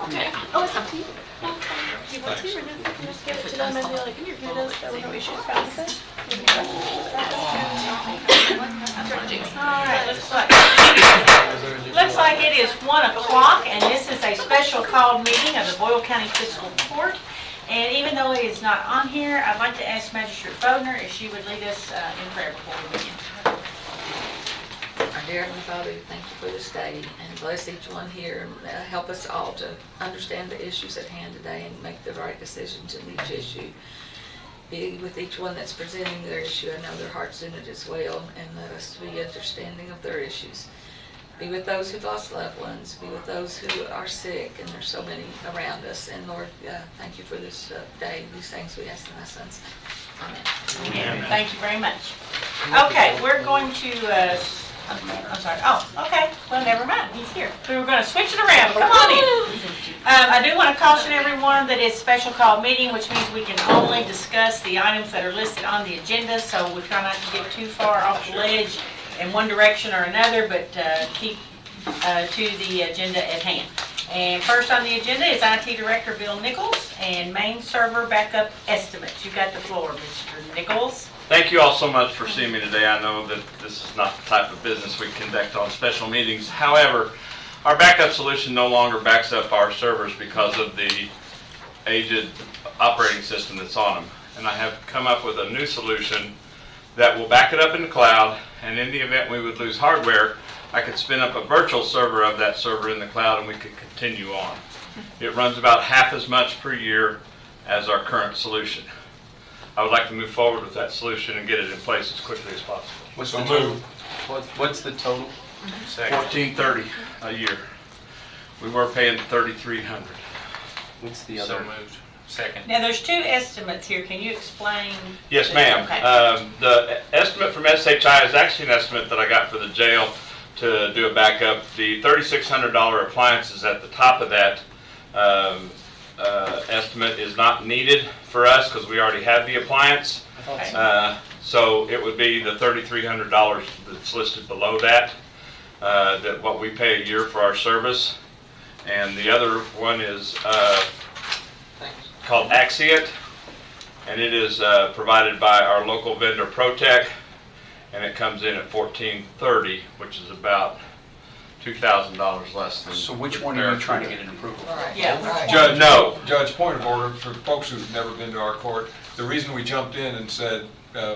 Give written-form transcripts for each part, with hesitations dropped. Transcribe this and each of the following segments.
Okay. Oh, it's up to you. Do you want to, or no? Just give it to them and be like, you're good, there were no issues found with it. Alright, looks like it is 1 o'clock, and this is a special called meeting of the Boyle County Fiscal Court. And even though it is not on here, I'd like to ask Magistrate Bodner if she would lead us in prayer before we begin. Our dear Heavenly Father, we thank you for this day and bless each one here and help us all to understand the issues at hand today and make the right decisions in each issue. Be with each one that's presenting their issue. I know their heart's in it as well, and let us be understanding of their issues. Be with those who've lost loved ones. Be with those who are sick, and there's so many around us. And Lord, thank you for this day. These things we ask in my son's name. Amen. Amen. Thank you very much. Okay, we're going to, I'm sorry. Oh, okay. Well, never mind. He's here. We were going to switch it around. Come on in. I do want to caution everyone that it's a special call meeting, which means we can only discuss the items that are listed on the agenda. So we try not to get too far off the ledge in one direction or another, but keep to the agenda at hand. And first on the agenda is IT Director Bill Nichols and main server backup estimates. You got the floor, Mr. Nichols. Thank you all so much for seeing me today. I know that this is not the type of business we conduct on special meetings. However, our backup solution no longer backs up our servers because of the aged operating system that's on them. And I have come up with a new solution that will back it up in the cloud, and in the event we would lose hardware, I could spin up a virtual server of that server in the cloud and we could continue on. It runs about half as much per year as our current solution. I would like to move forward with that solution and get it in place as quickly as possible. What's the total? What's the total? $1,430 a year. We were paying $3,300. What's the So other? moved. Second. Now, there's 2 estimates here. Can you explain? Yes, ma'am. Okay. The estimate from SHI is actually an estimate that I got for the jail to do a backup. The $3,600 appliances at the top of that estimate is not needed for us because we already have the appliance. Okay. So it would be the $3,300 that's listed below that, that what we pay a year for our service. And the other one is called Axient, and it is provided by our local vendor ProTech, and it comes in at $1,430, which is about $2,000 less than. So which one are you trying to get an approval for? Yeah. Judge, No. Judge, point of order, for folks who've never been to our court, the reason we jumped in and said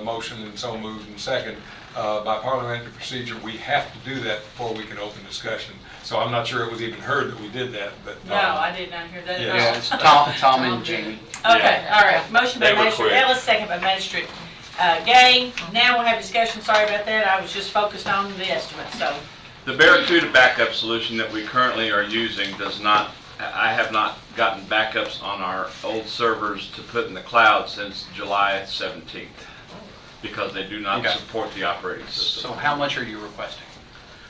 motion and so moved and second, by parliamentary procedure, we have to do that before we can open discussion. So I'm not sure it was even heard that we did that, but. No, I did not hear that Yeah. at all. Yeah, it's Tom and Jamie. Okay, all right. Motion by They were Magistrate quick. Ellis, second by Magistrate Gay. Now we'll have discussion. Sorry about that. I was just focused on the estimate, so. The Barracuda backup solution that we currently are using does not, I have not gotten backups on our old servers to put in the cloud since July 17th because they do not Okay. support the operating system. So how much are you requesting?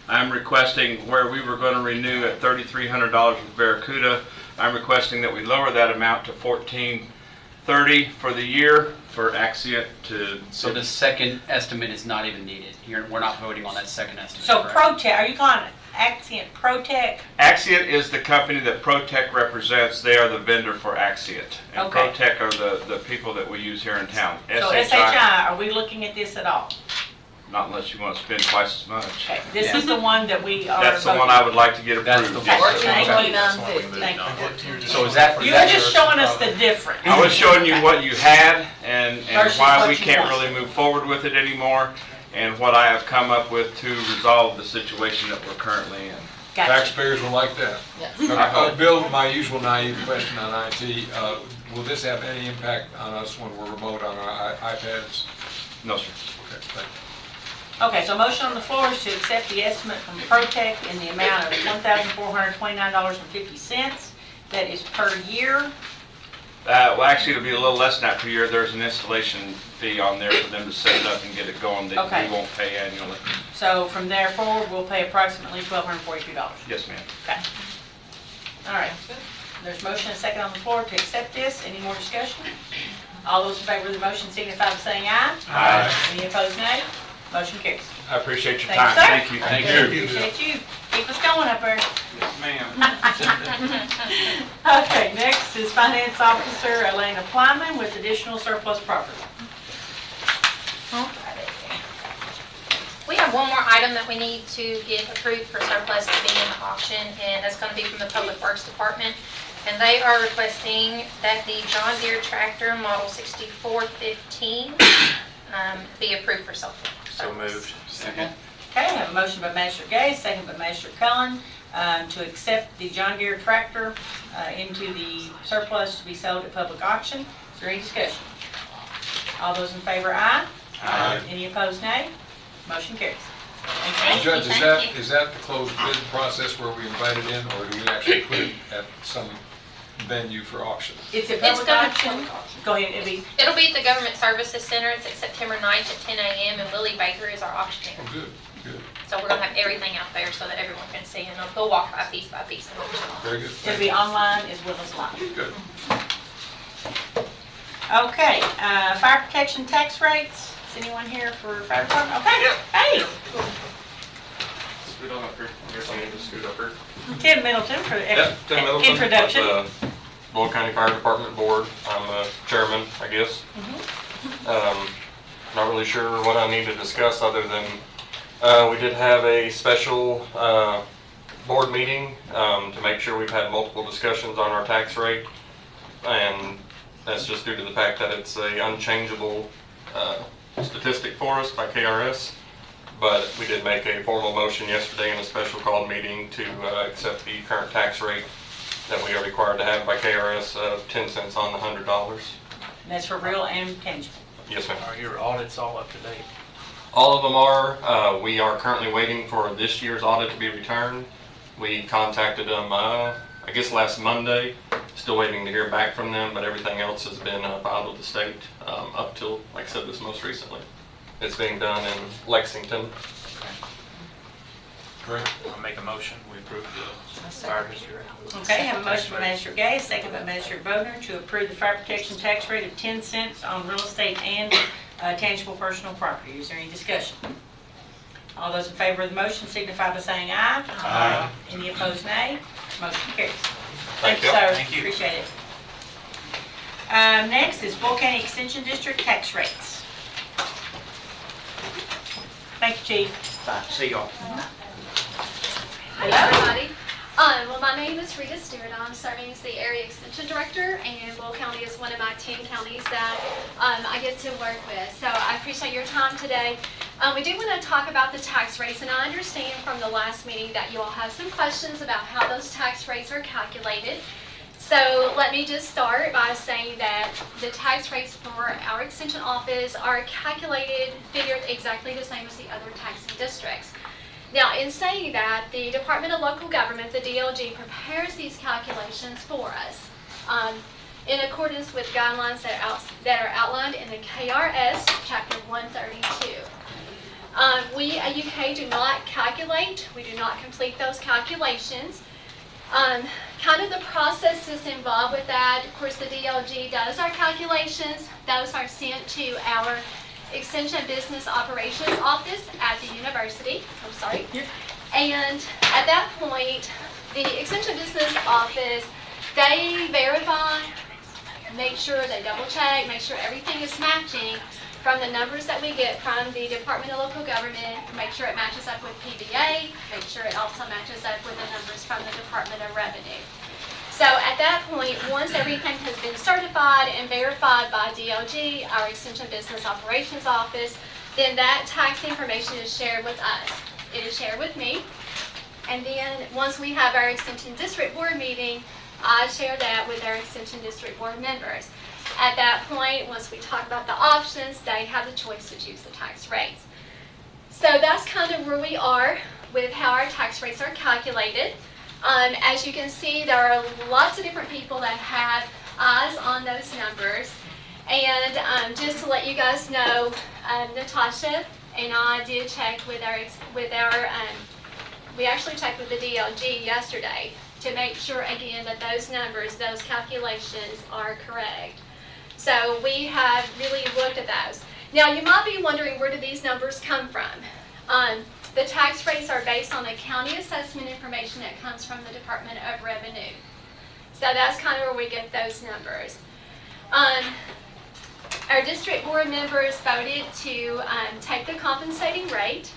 I'm requesting where we were going to renew at $3,300 with Barracuda, I'm requesting that we lower that amount to $1,430 for the year for Axient to. So the second estimate is not even needed. We're not voting on that second estimate. So correct? ProTech, are you calling it Axient ProTech? Axient is the company that ProTech represents. They are the vendor for Axient. And Okay. ProTech are the people that we use here in town. So SHI, are we looking at this at all? Not unless you want to spend twice as much. Okay, this is the one that we are That's the voting one I would like to get That's approved. the Yes, one. sir. Thank you. $14,950. Thank you. So is that? You were just showing us the difference. I was showing you what you had and Versus why what we you can't want. really move forward with it anymore and what I have come up with to resolve the situation that we're currently in. Gotcha. Taxpayers will like that. Yes. Bill, my usual naive question on IT, will this have any impact on us when we're remote on our iPads? No, sir. Okay, thank you. Okay, so motion on the floor is to accept the estimate from ProTech in the amount of $1,429.50. That is per year. Well, actually, it'll be a little less than that per year. There's an installation fee on there for them to set it up and get it going that Okay. we won't pay annually. So from there forward, we'll pay approximately $1,242. Yes, ma'am. Okay. All right. There's motion and second on the floor to accept this. Any more discussion? All those in favor of the motion signify by saying aye. Aye. Any opposed, nay? Motion carries. I appreciate your Thank time. you, sir. Thank you. Appreciate you. Keep us going up there. Yes, ma'am. Okay, next is Finance Officer Elaina Plyman with additional surplus property. We have one more item that we need to get approved for surplus to be in the auction, and that's going to be from the Public Works Department. And they are requesting that the John Deere tractor model 6415 be approved for surplus. So moved. Second. Okay, I have a motion by Master Gay, second by Master Cullen, to accept the John Deere tractor into the surplus to be sold at public auction. Is there any discussion? All those in favor, aye. Aye. Any opposed, nay? Motion carries. Thank you, Judge, thank you. is that the closed bid process where we invite it in, or do we actually put it at some venue for auction? It's a It's public gonna- auction. Go ahead, It'll be at the Government Services Center. It's at September 9th at 10 a.m. and Willie Baker is our auctioneer. Oh, good, good, So we're gonna have everything out there so that everyone can see, and they'll walk by piece and auction. very good. it'll be online as well as live. Good. Okay, fire protection tax rates. Is anyone here for fire department? Okay, hey, Scoot on up here. I guess I need to scoot up here. Tim Middleton for the Yep, Tim Middleton. introduction. With the Boyle County Fire Department Board. I'm the chairman, I guess. Not really sure what I need to discuss other than, we did have a special, board meeting, to make sure we've had multiple discussions on our tax rate. And that's just due to the fact that it's a unchangeable, statistic for us by KRS. But we did make a formal motion yesterday in a special called meeting to accept the current tax rate that we are required to have by KRS of 10 cents on the $100. And that's for real and tangible. Yes, ma'am. Are your audits all up to date? All of them are. We are currently waiting for this year's audit to be returned. We contacted them, I guess last Monday. Still waiting to hear back from them, but everything else has been filed with the state up till, like I said, this most recently. It's being done in Lexington. Great. I'll make a motion. We approve the fire district. Okay, have a motion by Master Gay, second by Master Bogner to approve the fire protection tax rate of 10 cents on real estate and tangible personal property. Is there any discussion? All those in favor of the motion signify by saying aye. Aye. Any opposed, nay? Motion carries. Thank Thank you, you. sir. Thank you. Appreciate it. Next is Boyle County Extension District tax rates. Thank you, Chief. Bye. See y'all. Hi, everybody. Well, my name is Rita Stewart. I'm serving as the Area Extension Director, and Boyle County is one of my 10 counties that I get to work with. So I appreciate your time today. We do want to talk about the tax rates, and I understand from the last meeting that you all have some questions about how those tax rates are calculated. So let me just start by saying that the tax rates for our extension office are calculated, figured exactly the same as the other taxing districts. Now, in saying that, the Department of Local Government, the DLG, prepares these calculations for us in accordance with guidelines that are outlined in the KRS Chapter 132. We at UK do not calculate. We do not complete those calculations. Kind of the processes involved with that, of course, the DLG does our calculations. Those are sent to our Extension Business Operations Office at the university. I'm sorry. And at that point, the Extension Business Office, they verify, make sure they double check, make sure everything is matching from the numbers that we get from the Department of Local Government, make sure it matches up with PBA, make sure it also matches up with the numbers from the Department of Revenue. So at that point, once everything has been certified and verified by DLG, our Extension Business Operations Office, then that tax information is shared with us. It is shared with me. And then once we have our Extension District Board meeting, I share that with our Extension District Board members. At that point, once we talk about the options, they have the choice to choose the tax rates. So that's kind of where we are with how our tax rates are calculated. As you can see, there are lots of different people that have eyes on those numbers. And just to let you guys know, Natasha and I did check with we actually checked with the DLG yesterday to make sure, again, that those numbers, those calculations are correct. So we have really looked at those. Now, you might be wondering, where do these numbers come from? The tax rates are based on the county assessment information that comes from the Department of Revenue. So that's kind of where we get those numbers. Our district board members voted to take the compensating rate,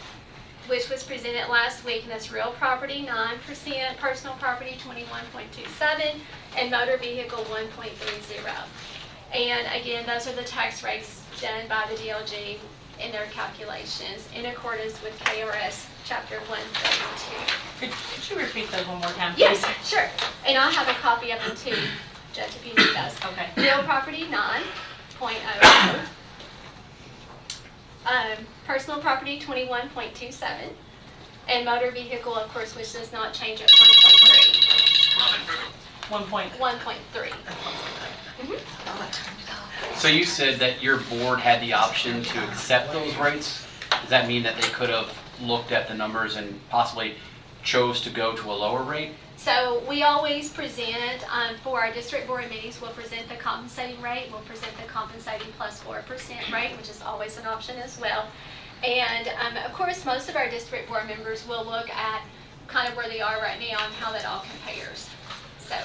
which was presented last week, and that's real property 9%, personal property 21.27, and motor vehicle 1.30. And again, those are the tax rates done by the DLG in their calculations in accordance with KRS Chapter 132. Could you repeat those one more time, please? Yes, sure. And I have a copy of them too, Judge, if you need those. Okay. Real property 9.00. Personal property 21.27. And motor vehicle, of course, which does not change at 1.3. 1.3. So you said that your board had the option to accept those rates? Does that mean that they could have looked at the numbers and possibly chose to go to a lower rate? So we always present, for our district board meetings, we'll present the compensating rate, we'll present the compensating plus 4% rate, which is always an option as well. And of course, most of our district board members will look at kind of where they are right now and how that all compares. So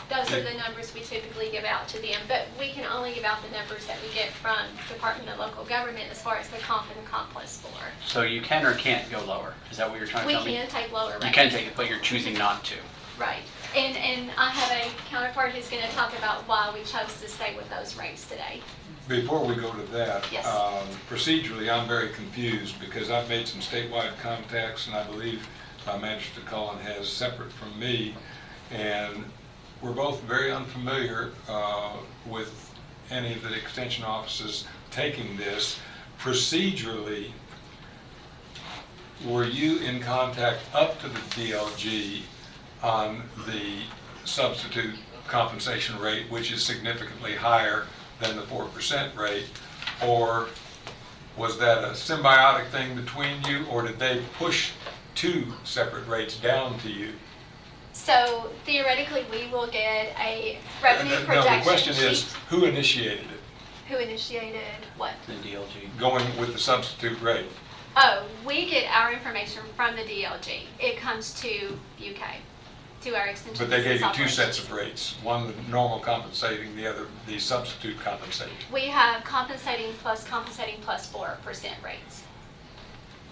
those are the numbers we typically give out to them, but we can only give out the numbers that we get from Department of Local Government as far as the comp and the comp plus 4. So you can or can't go lower? Is that what you're trying to We tell me? can take lower rates. You can take it, but you're choosing not to. Right. And I have a counterpart who's going to talk about why we chose to stay with those rates today. Before we go to that, Yes. Procedurally, I'm very confused because I've made some statewide contacts, and I believe Magistrate Cullen has separate from me, and we're both very unfamiliar with any of the extension offices taking this. Procedurally, were you in contact up to the DLG on the substitute compensation rate, which is significantly higher than the 4% rate, or was that a symbiotic thing between you, or did they push two separate rates down to you? So theoretically, we will get a revenue No, projection the question sheet. is, who initiated it, Who initiated what? The DLG. going with the substitute rate? Oh, we get our information from the DLG. It comes to UK, to our extension. But they gave you two business sets operations. of rates, one the normal compensating, the other the substitute compensating. We have compensating plus 4% rates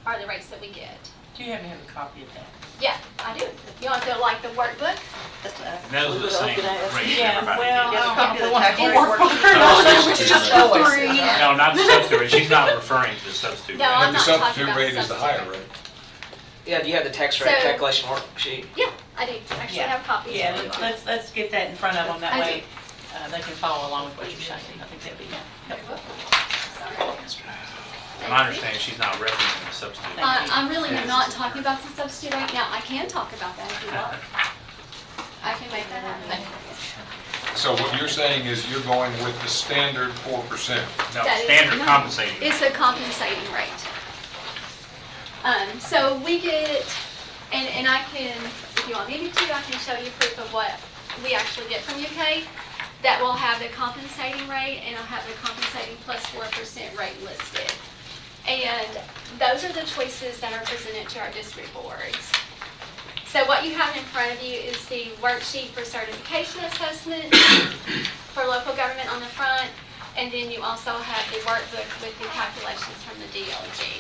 are the rates that we get. Do you happen to have a copy of that? Yeah, I do. You want to like the workbook? And those are the same rates Yeah, everybody well, gets. I don't tax know. rate It's just always. No, not the substitute rate. She's not referring to the substitute No, rate. I'm But the not talking substitute about rate is the higher substitute. rate. Yeah, do you have the tax rate So- calculation worksheet? Yeah, I do. Actually, I have copies. Yeah, if you want. let's get that in front of them, that I way they can follow along with what you're saying. I think that'd be helpful. My understanding, she's not referencing the substitute rate. I'm really not talking about the substitute right now. I can talk about that if you want. I can make that happen. So what you're saying is you're going with the standard 4%. No, That is- standard no, compensating. It's a compensating rate. So we get, and I can, if you want me to, I can show you proof of what we actually get from UK. That will have the compensating rate, and I'll have the compensating plus 4% rate listed. And those are the choices that are presented to our district boards. So what you have in front of you is the worksheet for certification assessment for local government on the front, and then you also have the workbook with the calculations from the DLG.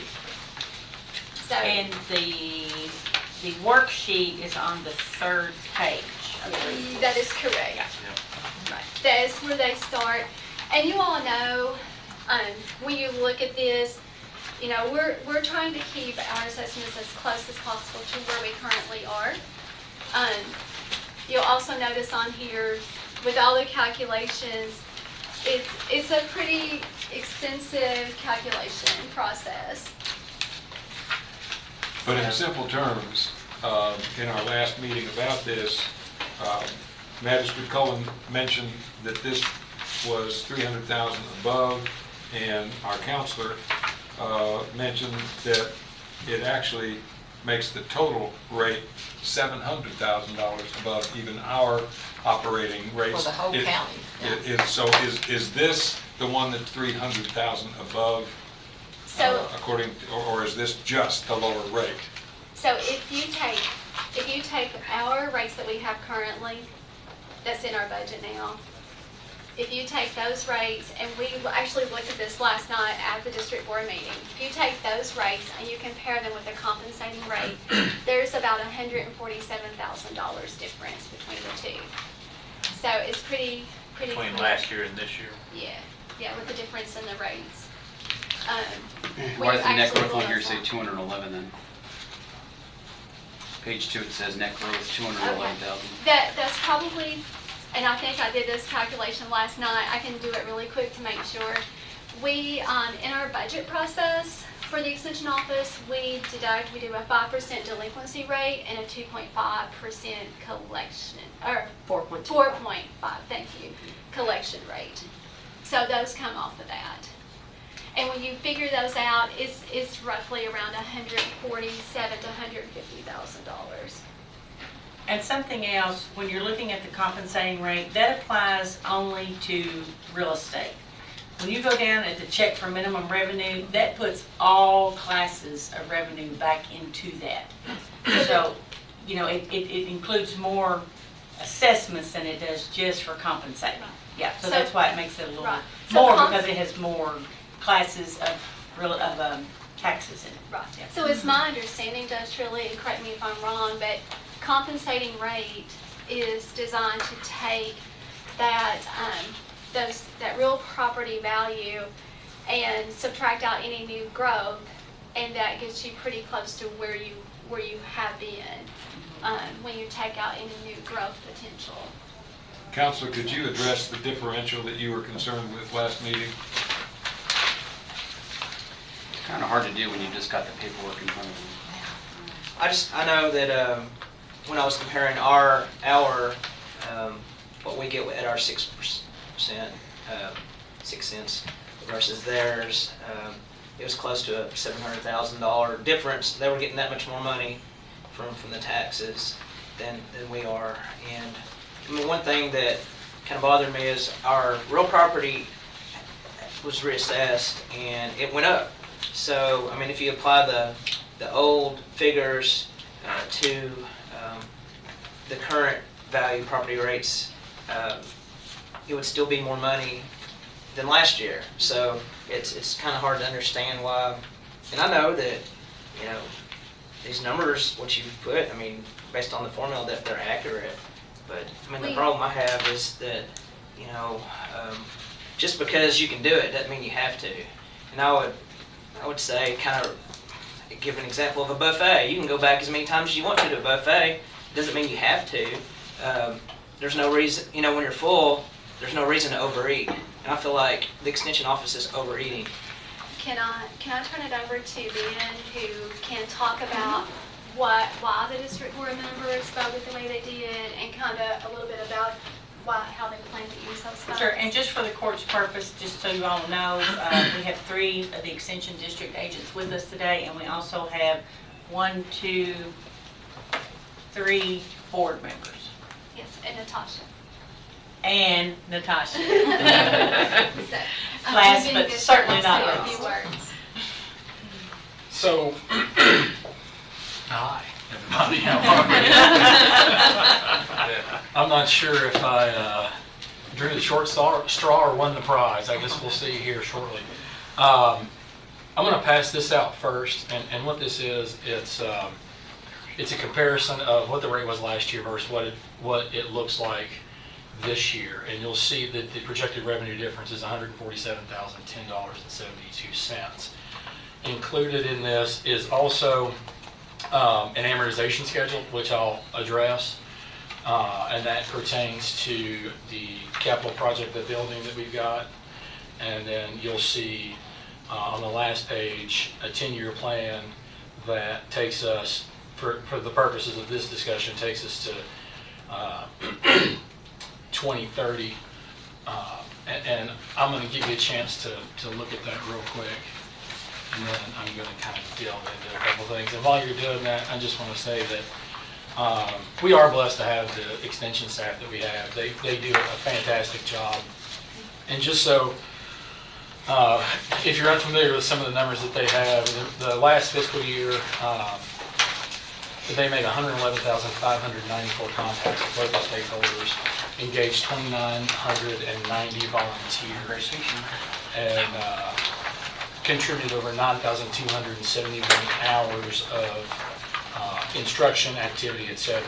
So And the worksheet is on the third page, I believe. that is correct. Right. That is where they start. And you all know, when you look at this, you know, we're trying to keep our assessments as close as possible to where we currently are. You'll also notice on here, with all the calculations, it's a pretty extensive calculation process. But in simple terms, in our last meeting about this, Magistrate Cullen mentioned that this was 300,000 above, and our counselor mentioned that it actually makes the total rate $700,000 above even our operating rates. For the whole county, yeah. So is this the one that's 300,000 above? So, according, or is this just the lower rate? so if you take our rates that we have currently, that's in our budget now, if you take those rates, and we actually looked at this last night at the district board meeting, if you take those rates and you compare them with the compensating rate, there's about $147,000 difference between the two. So it's pretty Between clear. last year and this year. Yeah, with the difference in the rates. Why does the net actually growth on here looked say at- 211 then? Page 2, it says net growth, 211,000. That's probably, and I think I did this calculation last night, I can do it really quick to make sure. We, in our budget process for the extension office, we do a 5% delinquency rate and a 2.5% collection, or 4.5, thank you, collection rate. So those come off of that. And when you figure those out, it's roughly around $147,000 to $150,000. And something else, when you're looking at the compensating rate, that applies only to real estate. When you go down at the check for minimum revenue, that puts all classes of revenue back into that. So, you know, it includes more assessments than it does just for compensating. Yeah, so So- that's why it makes it a little Right. So more, comp- because it has more classes of taxes in it. Right. Yeah. So it's my understanding, Judge Trilly, and correct me if I'm wrong, but compensating rate is designed to take that, that real property value and subtract out any new growth, and that gets you pretty close to where you have been, when you take out any new growth potential. Counselor, could you address the differential that you were concerned with last meeting? It's kind of hard to do when you just got the paperwork in front of you. I know that when I was comparing our what we get at our 6%, 6 cents versus theirs, it was close to a $700,000 difference. They were getting that much more money from the taxes than we are. And I mean, one thing that kind of bothered me is our real property was reassessed and it went up. So, I mean, if you apply the old figures to the current value property rates, it would still be more money than last year. So it's kind of hard to understand why. And I know that, you know, these numbers, what you put, I mean, based on the formula, that they're accurate. But I mean, the problem I have is that, you know, just because you can do it doesn't mean you have to. And I would say, kind of give an example of a buffet. You can go back as many times as you want to a buffet. It doesn't mean you have to. There's no reason, you know, when you're full, there's no reason to overeat. And I feel like the extension office is overeating. Can I turn it over to Ben, who can talk about why the district board members voted the way they did, and kind of a little bit about how they plan to use those funds? Sure, and just for the court's purpose, just so you all know, we have 3 of the extension district agents with us today, and we also have 1, 2, 3 board members. Yes, and Natasha. And Natasha. So, Last, Ben but can certainly say not a least. few words. So, hi, everybody, how are you? I'm not sure if I drew the short straw or won the prize. I guess we'll see here shortly. I'm going to pass this out first, and what this is, it's a comparison of what the rate was last year versus what it looks like this year, and you'll see that the projected revenue difference is $147,010.72. Included in this is also an amortization schedule, which I'll address, and that pertains to the capital project, the building that we've got. And then you'll see on the last page a 10-year plan that takes us, for the purposes of this discussion, takes us to 2030, and I'm going to give you a chance to look at that real quick, and then I'm going to kind of delve into a couple things. And while you're doing that, I just want to say that we are blessed to have the extension staff that we have. They do a fantastic job. And just so If you're unfamiliar with some of the numbers that they have, the last fiscal year, they made 111,594 contacts with local stakeholders, engaged 2,990 volunteers, and contributed over 9,271 hours of instruction, activity, et cetera,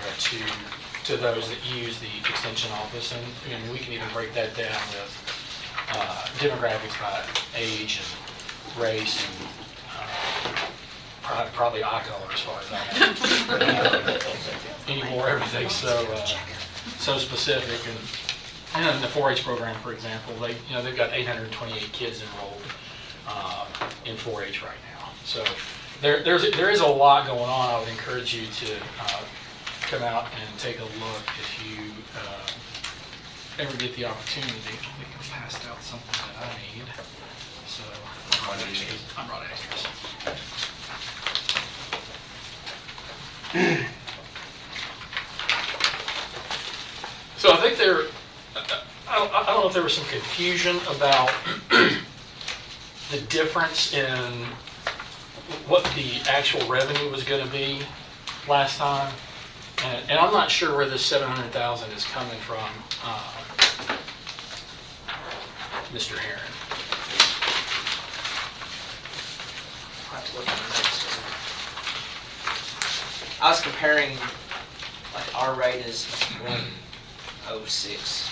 to those that use the extension office. And we can even break that down with demographics by age and race and probably eye color as far as I know. Anymore, everything's so specific. And in the 4-H program, for example, they've got 828 kids enrolled in 4-H right now. So there is a lot going on. I would encourage you to come out and take a look if you ever get the opportunity. I think I passed out something that I need. So I brought extras. So I think I don't know if there was some confusion about the difference in what the actual revenue was going to be last time. And I'm not sure where this 700,000 is coming from, Mr. Herron. I'll have to look at the notes. I was comparing, like, our rate is 106,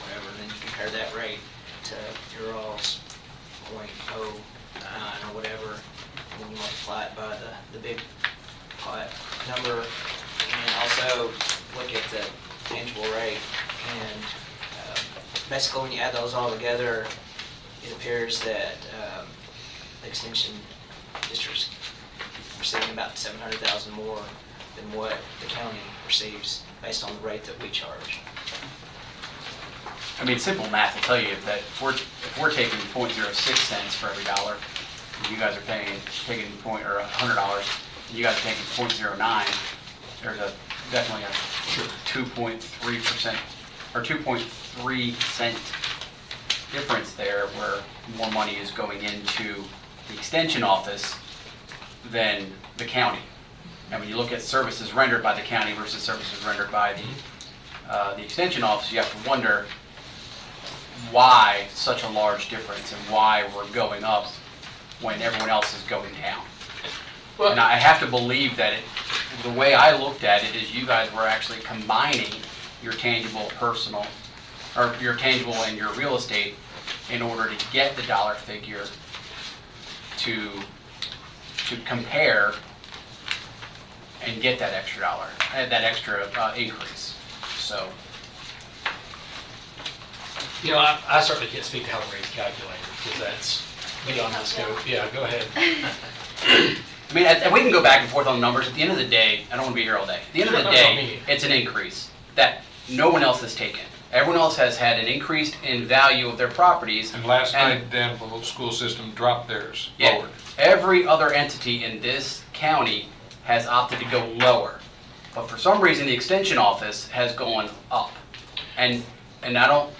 whatever, and then you compare that rate to your all's 0.09 or whatever, and then you multiply it by the big pot number, and also look at the tangible rate. And basically, when you add those all together, it appears that the extension district's receiving about 700,000 more than what the county receives based on the rate that we charge. I mean, simple math will tell you that if we're taking 0.06 cents for every dollar, and you guys are taking $100, and you guys are taking 0.09, there's definitely a 2.3% or 2.3 cent difference there, where more money is going into the extension office than the county. And when you look at services rendered by the county versus services rendered by the extension office, you have to wonder why such a large difference and why we're going up when everyone else is going down. Well, And I have to believe that the way I looked at it is you guys were actually combining your tangible personal, or your tangible and your real estate in order to get the dollar figure to compare and get that extra dollar, that extra increase. So, I certainly can't speak to how the rate's calculated, because that's beyond my scope. Yeah, go ahead. I mean, we can go back and forth on numbers. At the end of the day, I don't want to be here all day. At the end of the day, it's an increase that no one else has taken. Everyone else has had an increase in value of their properties. And last night, Danville school system dropped theirs Yeah, lowered. every other entity in this county has opted to go lower. But for some reason, the extension office has gone up. And I don't,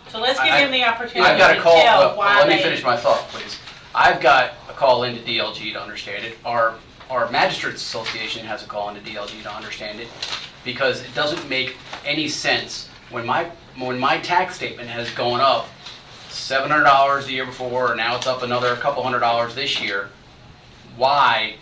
So let's give him the opportunity I've got to a call, tell why let me they- finish my thought, please. I've got a call into DLG to understand it. Our Magistrates Association has a call into DLG to understand it, because it doesn't make any sense when my tax statement has gone up $700 the year before, and now it's up another couple $100 this year, why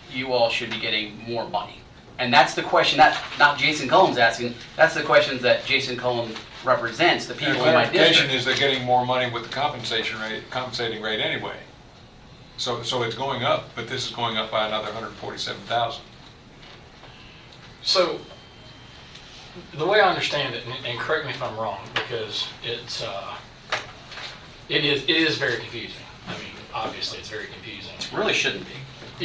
you all should be getting more money. And that's the question that not Jason Cullen's asking, that's the questions that Jason Cullen represents, the people in my Clarification district. is they're getting more money with the compensating rate anyway. So it's going up, but this is going up by another 147,000. So, the way I understand it, and correct me if I'm wrong, because it is very confusing. I mean, obviously, it's very confusing. Really shouldn't be.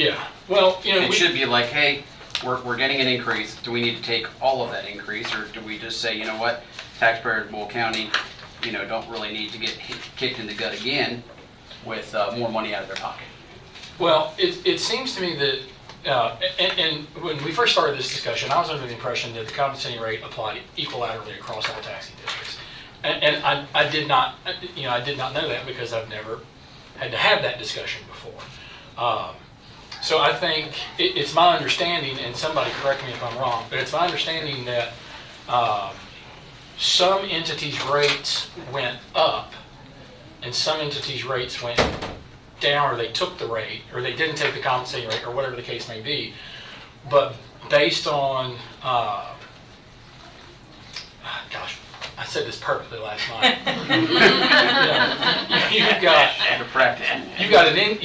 Yeah. Well, It should be like, hey, we're getting an increase. Do we need to take all of that increase, or do we just say, you know what, taxpayers in Boyle County, don't really need to get kicked in the gut again with more money out of their pocket? Well, it seems to me that, and when we first started this discussion, I was under the impression that the compensating rate applied equilaterally across all taxing districts. And I did not, I did not know that because I've never had to have that discussion before. So I think it's my understanding, and somebody correct me if I'm wrong, but it's my understanding that some entities' rates went up and some entities' rates went down, or they took the rate, or they didn't take the compensating rate, or whatever the case may be. But based on, gosh, I said this perfectly last night. You've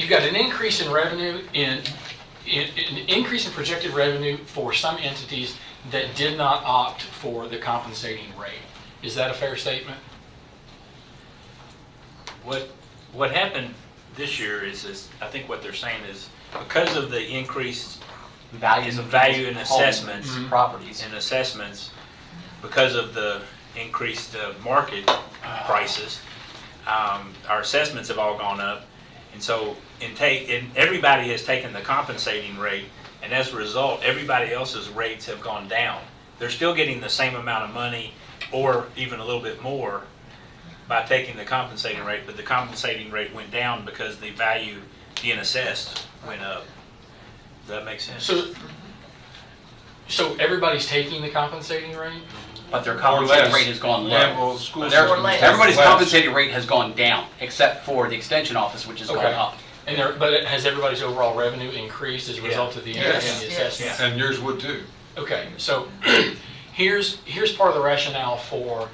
got an increase in revenue an increase in projected revenue for some entities that did not opt for the compensating rate. Is that a fair statement? What happened this year is I think what they're saying is because of the increased Values in of value in homes, assessments, properties. and assessments, because of the increased market prices, our assessments have all gone up, and so everybody has taken the compensating rate, and as a result, everybody else's rates have gone down. They're still getting the same amount of money, or even a little bit more, by taking the compensating rate, but the compensating rate went down because the value being assessed went up. Does that make sense? So everybody's taking the compensating rate? But their Or compensating less. rate has gone low. Yeah, well, school Their- systems have Everybody's less. compensating rate has gone down, except for the extension office, which has gone Okay. up. But has everybody's overall revenue increased as a result of the increase in the assessment? And yours would too. Okay, so here's part of the rationale for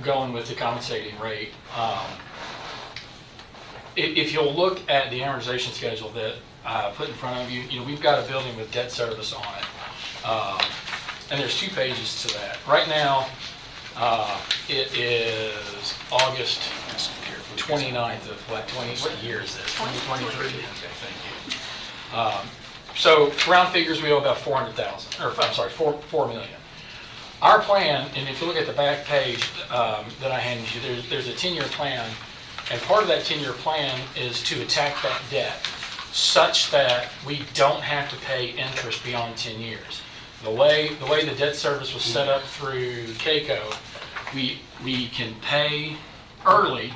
going with the compensating rate. If you'll look at the amortization schedule that I put in front of you, we've got a building with debt service on it. And there's 2 pages to that. Right now, it is August 29th of what year is this? 2023? Okay, thank you. So round figures, we owe about 400,000, or I'm sorry, 4 million. Our plan, and if you look at the back page that I handed you, there's a 10-year plan, and part of that 10-year plan is to attack that debt such that we don't have to pay interest beyond 10 years. The way the debt service was set up through KCO, we can pay early,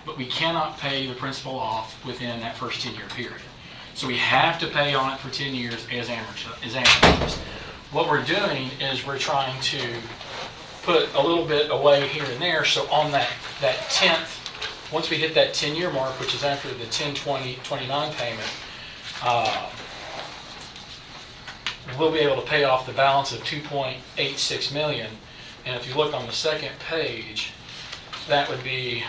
but we cannot pay the principal off within that first 10-year period. So we have to pay on it for 10 years as amortized. What we're doing is we're trying to put a little bit away here and there, so on that 10th, once we hit that 10-year mark, which is after the 10/20/29 payment, we'll be able to pay off the balance of $2.86 million. And if you look on the second page, that would be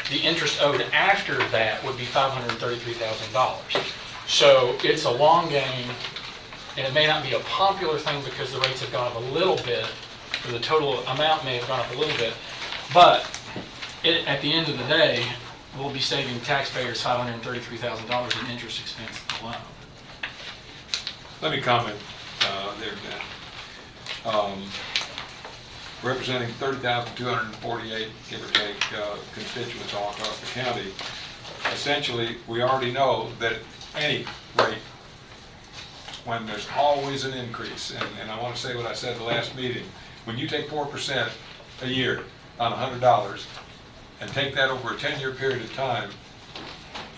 the interest owed after that would be $533,000. So it's a long game, and it may not be a popular thing because the rates have gone up a little bit, or the total amount may have gone up a little bit, but at the end of the day, we'll be saving taxpayers $533,000 in interest expense alone. Let me comment there, Dan. Representing 30,248, give or take, constituents all across the county, essentially, we already know that any rate, when there's always an increase, and I want to say what I said the last meeting, when you take 4% a year on $100 and take that over a 10-year period of time,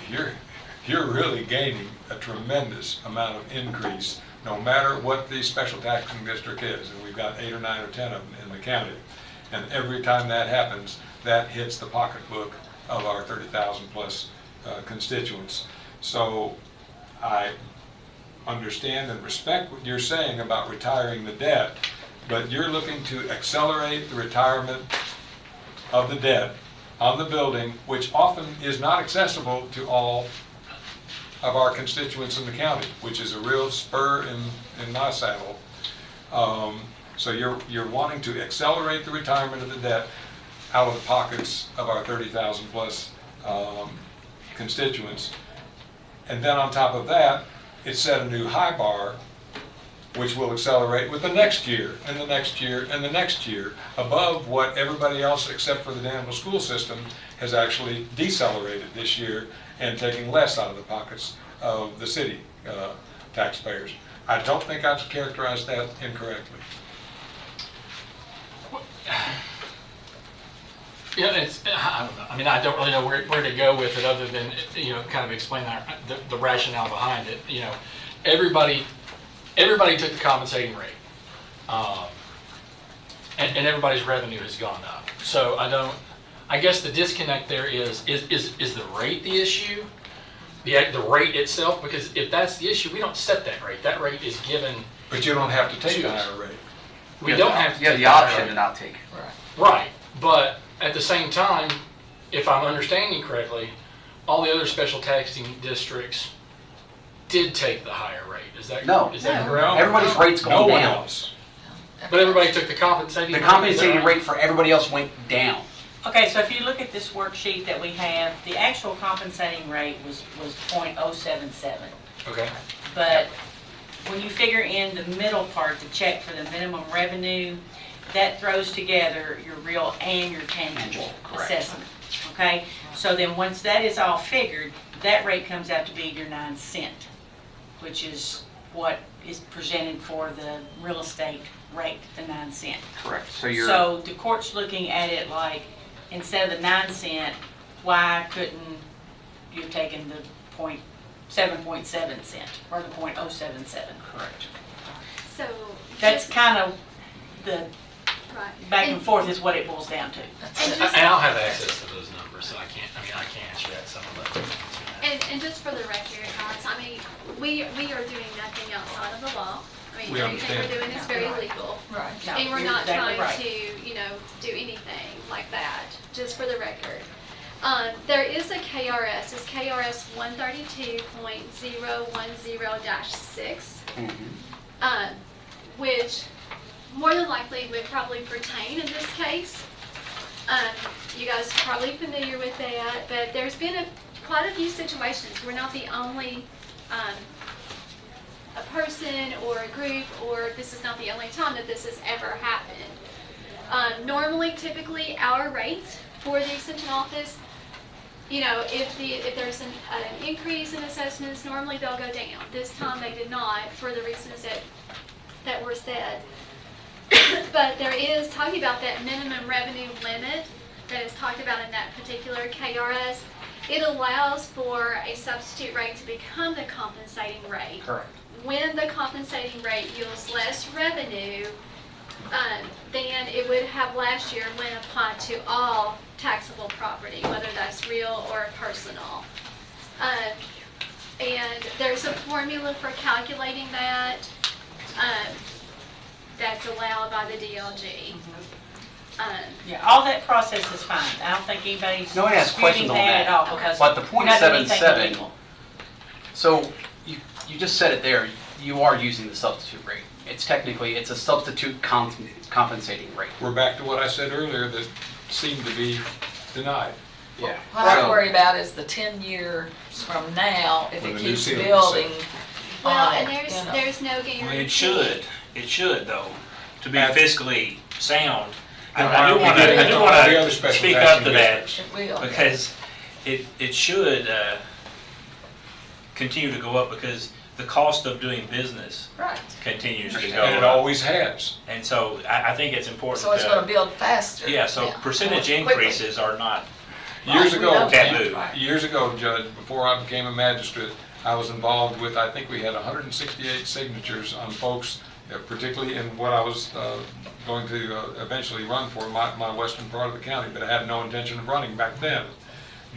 you're really gaining a tremendous amount of increase, no matter what the special taxing district is. And we've got 8 or 9 or 10 of them in the county. And every time that happens, that hits the pocketbook of our 30,000 plus constituents. So I understand and respect what you're saying about retiring the debt, but you're looking to accelerate the retirement of the debt on the building, which often is not accessible to all of our constituents in the county, which is a real spur in my saddle. So you're wanting to accelerate the retirement of the debt out of the pockets of our 30,000 plus constituents. And then on top of that, it set a new high bar, which will accelerate with the next year, and the next year, and the next year, above what everybody else except for the Danville school system has actually decelerated this year and taking less out of the pockets of the city taxpayers. I don't think I've characterized that incorrectly. Yeah, I don't know. I mean, I don't really know where to go with it other than, kind of explain the rationale behind it. Everybody took the compensating rate. And everybody's revenue has gone up. So I guess the disconnect there is the rate the issue? The rate itself? Because if that's the issue, we don't set that rate. That rate is given. But you don't have to take the higher rate. We don't have to You have take the option rate. to not take it. Right, but at the same time, if I'm understanding correctly, all the other special taxing districts did take the higher rate. Is that No. Is that No. correct? Everybody's rate's No going one down. else. But everybody took the compensating The rate? Is that compensating right? rate for everybody else went down. Okay, so if you look at this worksheet that we have, the actual compensating rate was .077. Okay. But when you figure in the middle part, the check for the minimum revenue, that throws together your real and your tangible Correct. assessment, okay? So then once that is all figured, that rate comes out to be your 9 cent, which is what is presented for the real estate rate, the 9 cent. Correct. So you're. So the court's looking at it like, instead of the 9 cent, why couldn't you have taken the 7.7 cent or the .077? Correct. So. That's just- kind of the Right. back and forth is what it boils down to. And just- And I'll have access to those numbers, so I can't answer that some of it. And just for the record, guys, I mean, we are doing nothing outside of the law. I mean, We everything we're understand. doing is very legal. Right. No, And we're you're not exactly trying right. to, do anything like that, just for the record. There is a KRS, it's KRS 132.010-6, which more than likely would probably pertain in this case. You guys are probably familiar with that, but there's been quite a few situations. We're not the only a person or a group, or this is not the only time that this has ever happened. Normally, typically, our rates for the extension office, if there's an increase in assessments, normally they'll go down. This time they did not, for the reasons that were said. But there is, talking about that minimum revenue limit that is talked about in that particular KRS, it allows for a substitute rate to become the compensating rate. Correct. When the compensating rate yields less revenue than it would have last year when applied to all taxable property, whether that's real or personal. And there's a formula for calculating that that's allowed by the DLG. Yeah, all that process is fine. I don't think anybody's No one has disputing questions on that at that. all, because But the you're not doing anything .77 illegal. So you just said it there. You are using the substitute rate. It's a substitute compensating rate. We're back to what I said earlier that seemed to be denied. Yeah. What I So- worry about is the 10 years from now, if When it the new keeps ceiling is building Well, on and it, you know. there's no guarantee. Well, it should though, to be Ab- fiscally sound. And I do why want we do it to, with all the other special speak up taxing to that, districts. It will. because it should continue to go up, because the cost of doing business Right. continues to go And it up. always has. And so I think it's important So it's gonna to, build faster. yeah, so percentage Quickly. increases are not Years Right, we ago, know that. taboo. Right. years ago, Judge, before I became a magistrate, I was involved with, I think we had 168 signatures on folks, particularly in what I was going to eventually run for, my western part of the county, but I had no intention of running back then.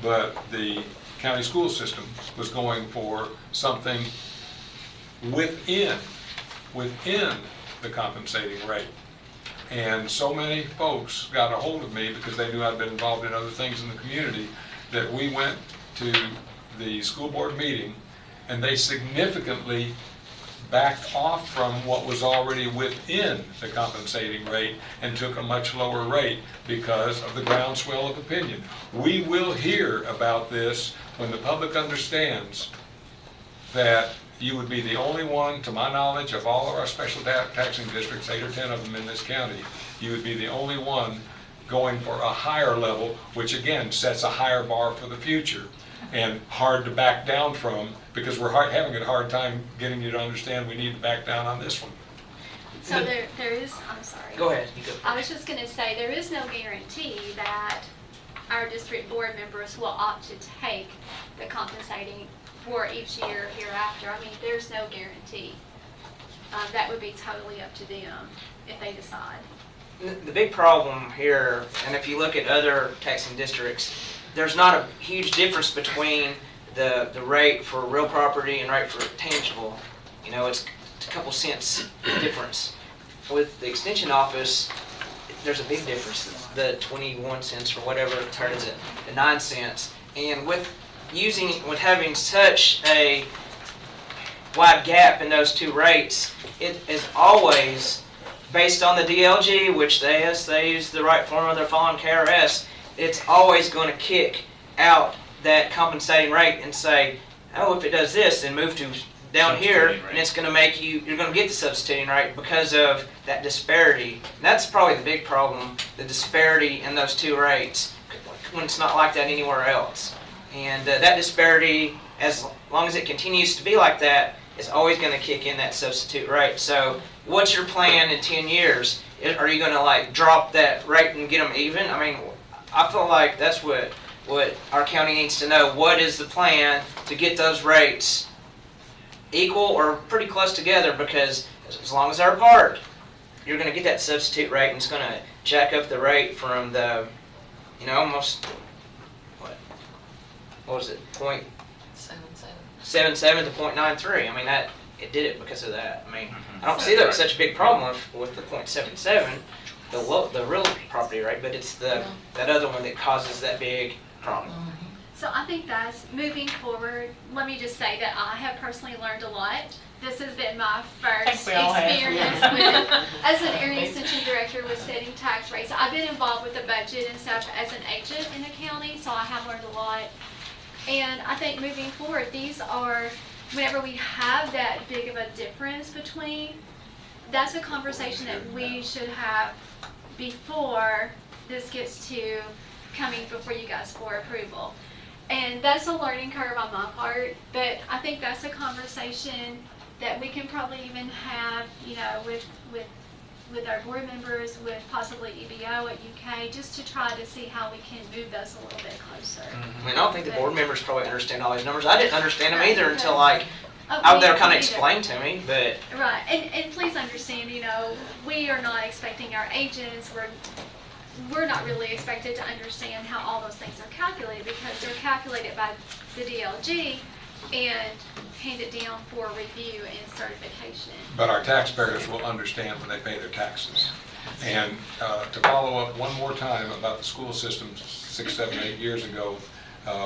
But the county school system was going for something within the compensating rate. And so many folks got a hold of me because they knew I'd been involved in other things in the community, that we went to the school board meeting and they significantly backed off from what was already within the compensating rate and took a much lower rate because of the groundswell of opinion. We will hear about this when the public understands that you would be the only one, to my knowledge, of all of our special taxing districts, 8 or 10 of them in this county, you would be the only one going for a higher level, which again sets a higher bar for the future and hard to back down from, because we're having a hard time getting you to understand we need to back down on this one. So there is, I'm sorry. Go ahead, you go. I was just gonna say, there is no guarantee that our district board members will opt to take the compensating for each year hereafter. I mean, there's no guarantee. That would be totally up to them if they decide. The big problem here, and if you look at other taxing districts, there's not a huge difference between the rate for real property and rate for tangible. You know, it's a couple cents difference. With the extension office, there's a big difference. The 21 cents or whatever turns it to 9 cents. And with having such a wide gap in those two rates, it is always based on the DLG, which they use the right formula, they're following KRS. It's always going to kick out that compensating rate and say, oh, if it does this, then move to down here, and it's going to make you're going to get the substituting rate because of that disparity. And that's probably the big problem, the disparity in those two rates, when it's not like that anywhere else. And that disparity, as long as it continues to be like that, is always going to kick in that substitute rate. So what's your plan in 10 years? Are you going to like drop that rate and get them even? I mean, I feel like that's what our county needs to know. What is the plan to get those rates equal or pretty close together? Because as long as they're apart, you're going to get that substitute rate, and it's going to jack up the rate from the, almost, what was it, 0.77 to 0.93. I mean, it did it because of that. I mean, I don't see that as such a big problem with the 0.77, the real property rate, but it's that other one that causes that big problem. So I think that's moving forward. Let me just say that I have personally learned a lot. This has been my first experience as an area extension director with setting tax rates. I've been involved with the budget and stuff as an agent in the county, so I have learned a lot. And I think moving forward, these are, whenever we have that big of a difference between, that's a conversation that we should have before this gets to coming before you guys for approval. And that's a learning curve on my part, but I think that's a conversation that we can probably even have, with our board members, with possibly EBO at UK, just to try to see how we can move those a little bit closer. I mean, I don't think the board members probably understand all these numbers. I didn't understand them either until they were kind of explained to me, but. Right, and please understand, we are not expecting our agents, we're not really expected to understand how all those things are calculated, because they're calculated by the DLG and handed down for review and certification. But our taxpayers will understand when they pay their taxes. And to follow up one more time about the school system 6, 7, 8 years ago,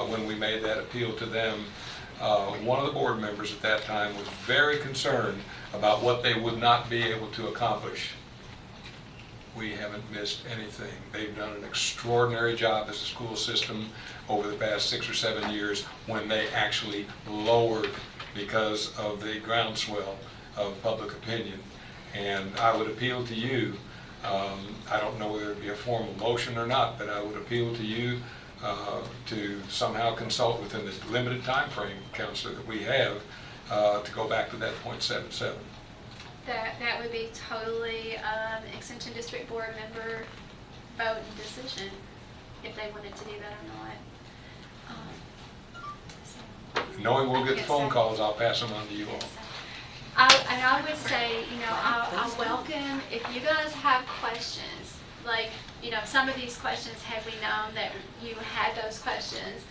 when we made that appeal to them, one of the board members at that time was very concerned about what they would not be able to accomplish. We haven't missed anything. They've done an extraordinary job as a school system over the past 6 or 7 years when they actually lowered because of the groundswell of public opinion. And I would appeal to you, I don't know whether it be a formal motion or not, but I would appeal to you to somehow consult within this limited time frame, Counselor, that we have to go back to that 0.77. That would be totally Extension District Board member vote and decision if they wanted to do that or not. Knowing we'll get the phone calls, I'll pass them on to you all. I would say, I welcome, if you guys have questions, like, some of these questions, had we known that you had those questions,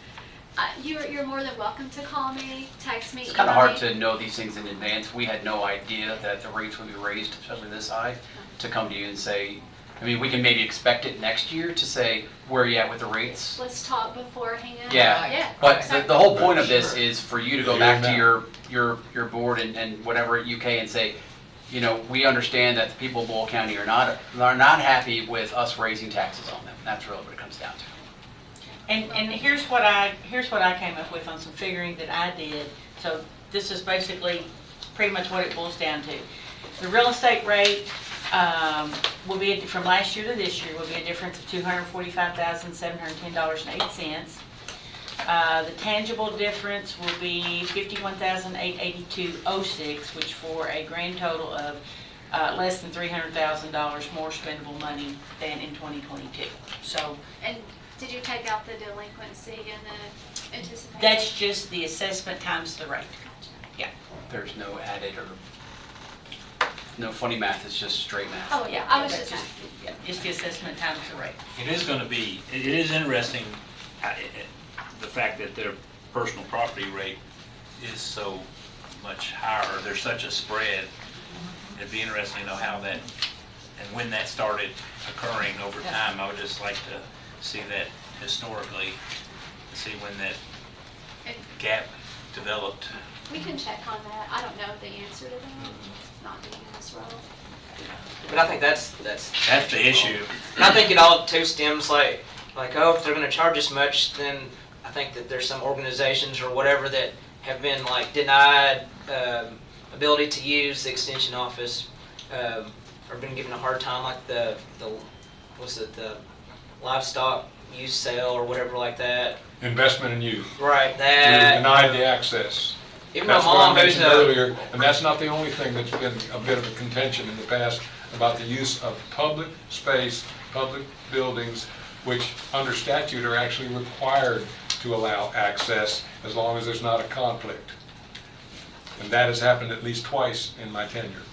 you're more than welcome to call me, text me, It's kind of hard to know these things in advance. We had no idea that the rates would be raised, especially this high, to come to you and say, we can maybe expect it next year to say, where are you at with the rates? Let's talk beforehand. Yeah. But the whole point of this is for you to go back to your board and whatever at UK and say, we understand that the people of Boyle County are not happy with us raising taxes on them. That's really what it comes down to. And here's what I came up with on some figuring that I did. So this is basically pretty much what it boils down to. The real estate rate will be, from last year to this year, will be a difference of $245,710.08. The tangible difference will be $51,882.06, which for a grand total of less than $300,000 more spendable money than in 2022. So, And Did you take out the delinquency and the anticipated? That's just the assessment times the rate. There's no added or, no funny math, it's just straight math. Oh, yeah, I was that's just asking. Yeah, just the assessment times the rate. It is going to be, it is interesting, the fact that their personal property rate is so much higher, there's such a spread. It'd be interesting to know how that, and when that started occurring over time. I would just like to see that historically, to see when that gap developed. We can check on that. I don't know the answer to that, not being in this role. But I think that's That's the issue. and I think it all too stems like, oh, if they're gonna charge us much, then I think that there's some organizations or whatever that have been like denied, ability to use the extension office, or been given a hard time, like the livestock use sale or whatever like that. Investment in youth. Right, We that. denied the access. Even my That's what I mom who's mentioned earlier, and that's not the only thing that's been a bit of a contention in the past about the use of public space, public buildings, which under statute are actually required to allow access as long as there's not a conflict. And that has happened at least twice in my tenure.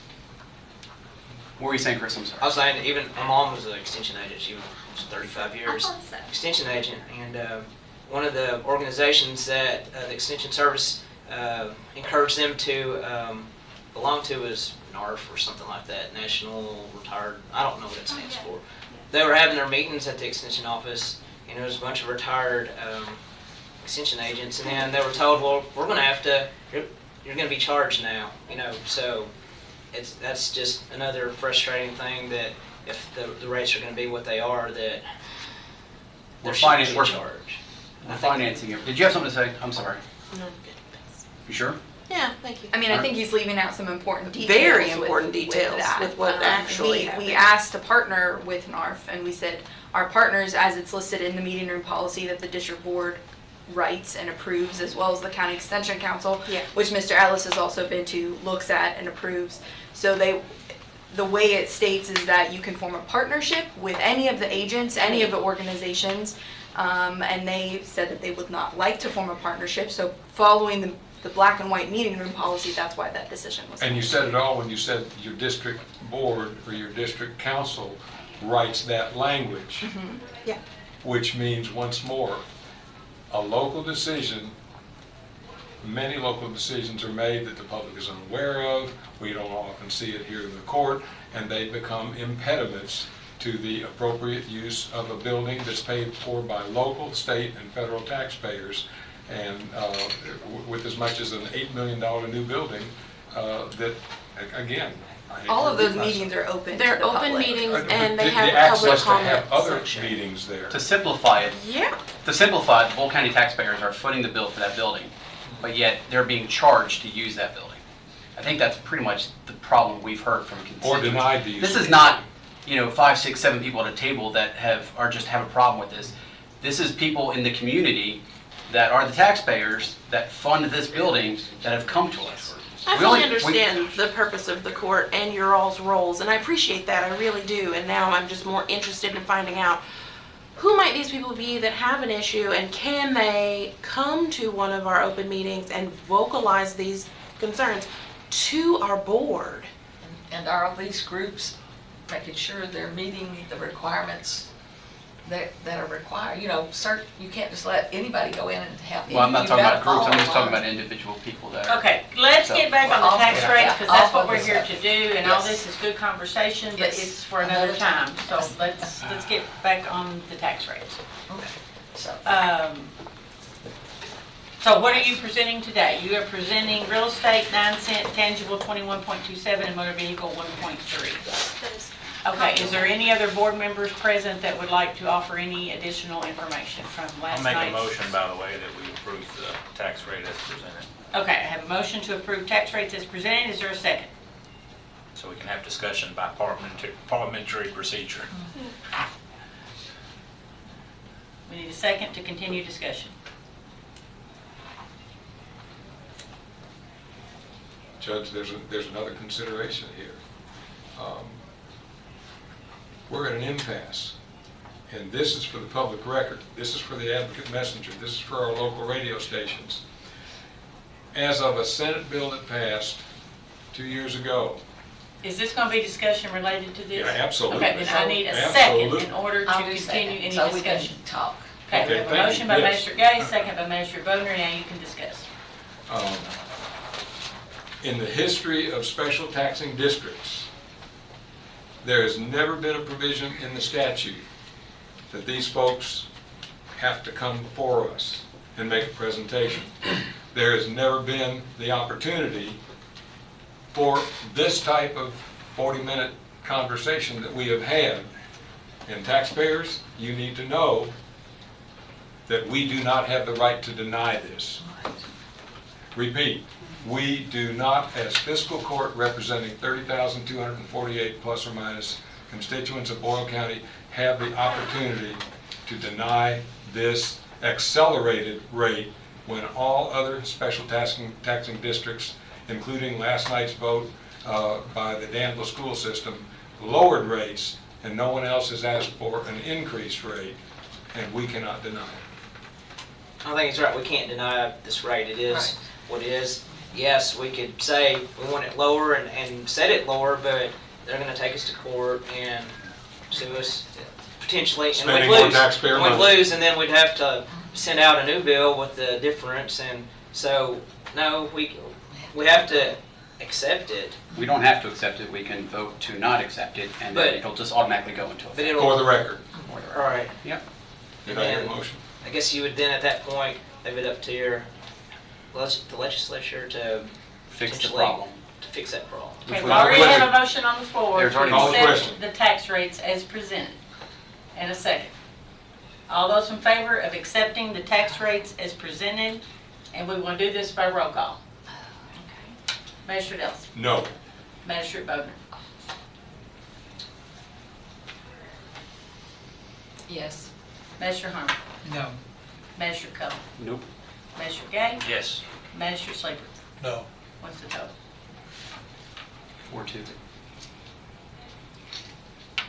What were you saying, Chris? I'm I sorry. was saying, even my mom was an extension agent. She was 35 I years. thought so. Extension agent, and one of the organizations that the Extension Service encouraged them to belong to is NARF or something like that, National Retired, I don't know what it stands for. They were having their meetings at the Extension office, and it was a bunch of retired extension agents, and then they were told, well, we're going to have to, you're going to be charged now, so that's just another frustrating thing that if the rates are going to be what they are, that We're there should be a we're charge. we're financing it. Did you have something to say? I'm sorry. No. You sure? Yeah, thank you. I mean, I think he's leaving out some important details. Very with- important details that. with what actually We happened. asked to partner with NARF, and we said, our partners, as it's listed in the meeting room policy that the district board writes and approves, as well as the county extension council, Yeah. which Mr. Ellis has also been to, looks at and approves. So the way it states is that you can form a partnership with any of the agents, any of the organizations, and they said that they would not like to form a partnership. So following the black and white meeting room policy, that's why that decision was made. And you said it all when you said your district board or your district council writes that language. Yeah. Which means, once more, a local decision, many local decisions are made that the public is unaware of. We don't often see it here in the court, and they become impediments to the appropriate use of a building that's paid for by local, state, and federal taxpayers. And with as much as an $8 million new building, that, again, I hate All to of those repeat myself. meetings are open to the They're open public. meetings But and they the have public access to have comment other section. meetings there. To simplify it, Yeah. the Boyle County taxpayers are footing the bill for that building, but yet they're being charged to use that building. I think that's pretty much the problem we've heard from Or constituents. denied the use. This is not, 5, 6, 7 people at a table that have a problem with this. This is people in the community that are the taxpayers that fund this building that have come to us. I We fully only- understand the purpose of the court and your all's roles, and I appreciate that, I really do. And now I'm just more interested in finding out who might these people be that have an issue, and can they come to one of our open meetings and vocalize these concerns to our board? And are all these groups making sure they're meeting the requirements that are required? You can't just let anybody go in and have. Well, I'm not you've talking gotta about groups, I'm follow just talking along. about individual people that are. Okay, let's So- get back on the tax Well, rates, because that's what I'll we're focus here on- to do, and all Yes. this is good conversation, but Yes. it's for another time. So let's get back on the tax rates. Okay. So, So what are you presenting today? You are presenting real estate 9 cent, tangible 21.27, and motor vehicle 1.3. Okay, is there any other board members present that would like to offer any additional information from last I'll night's? make a motion, by the way, that we approve the tax rate as presented, Okay, I have a motion to approve tax rates as presented. Is there a second? so we can have discussion by parliamentary procedure. We need a second to continue discussion. Judge, there's another consideration here. We're at an impasse, and this is for the public record, this is for the Advocate Messenger, this is for our local radio stations. As of a Senate bill that passed 2 years ago. Is this going to be discussion related to this? Yeah, absolutely. Okay, then I need a second Absolutely. in order to I'll do continue second, any so we can discussion. talk. Okay, we have a thank you. motion by Yes. Magistrate Gay, second by Magistrate Bodner, now you can discuss. In the history of special taxing districts, there has never been a provision in the statute that these folks have to come before us and make a presentation. There has never been the opportunity for this type of 40-minute conversation that we have had. And taxpayers, you need to know that we do not have the right to deny this. Repeat, we do not, as fiscal court representing 30,248 plus or minus constituents of Boyle County, have the opportunity to deny this accelerated rate when all other special taxing districts, including last night's vote by the Danville school system, lowered rates, and no one else has asked for an increased rate, and we cannot deny it. I think he's right, we can't deny this rate, it is what it is. Yes, we could say we want it lower and set it lower, but they're gonna take us to court and sue us potentially, and Spending we'd more lose. taxpayer And we'd money. lose, and then we'd have to send out a new bill with the difference, and so, no, we have to accept it. We don't have to accept it, we can vote to not accept it, and then But- it'll just automatically go into But effect. it'll, For the record, all right, Yep. did I hear a motion? I guess you would then at that point, leave it up to your, the legislature to Fix the potentially- problem. to fix that problem. Okay, we was already already- have a motion on the floor There's already to Call the accept question. the tax rates as presented. And a second. All those in favor of accepting the tax rates as presented, and we will do this by roll call. Magistrate Ellis, No. Magistrate Bodner, Yes. Magistrate Harmon, No. Magistrate Cole, Nope. Magistrate Gay, Yes. Magistrate Sleeper. No. What's the total? 4-2.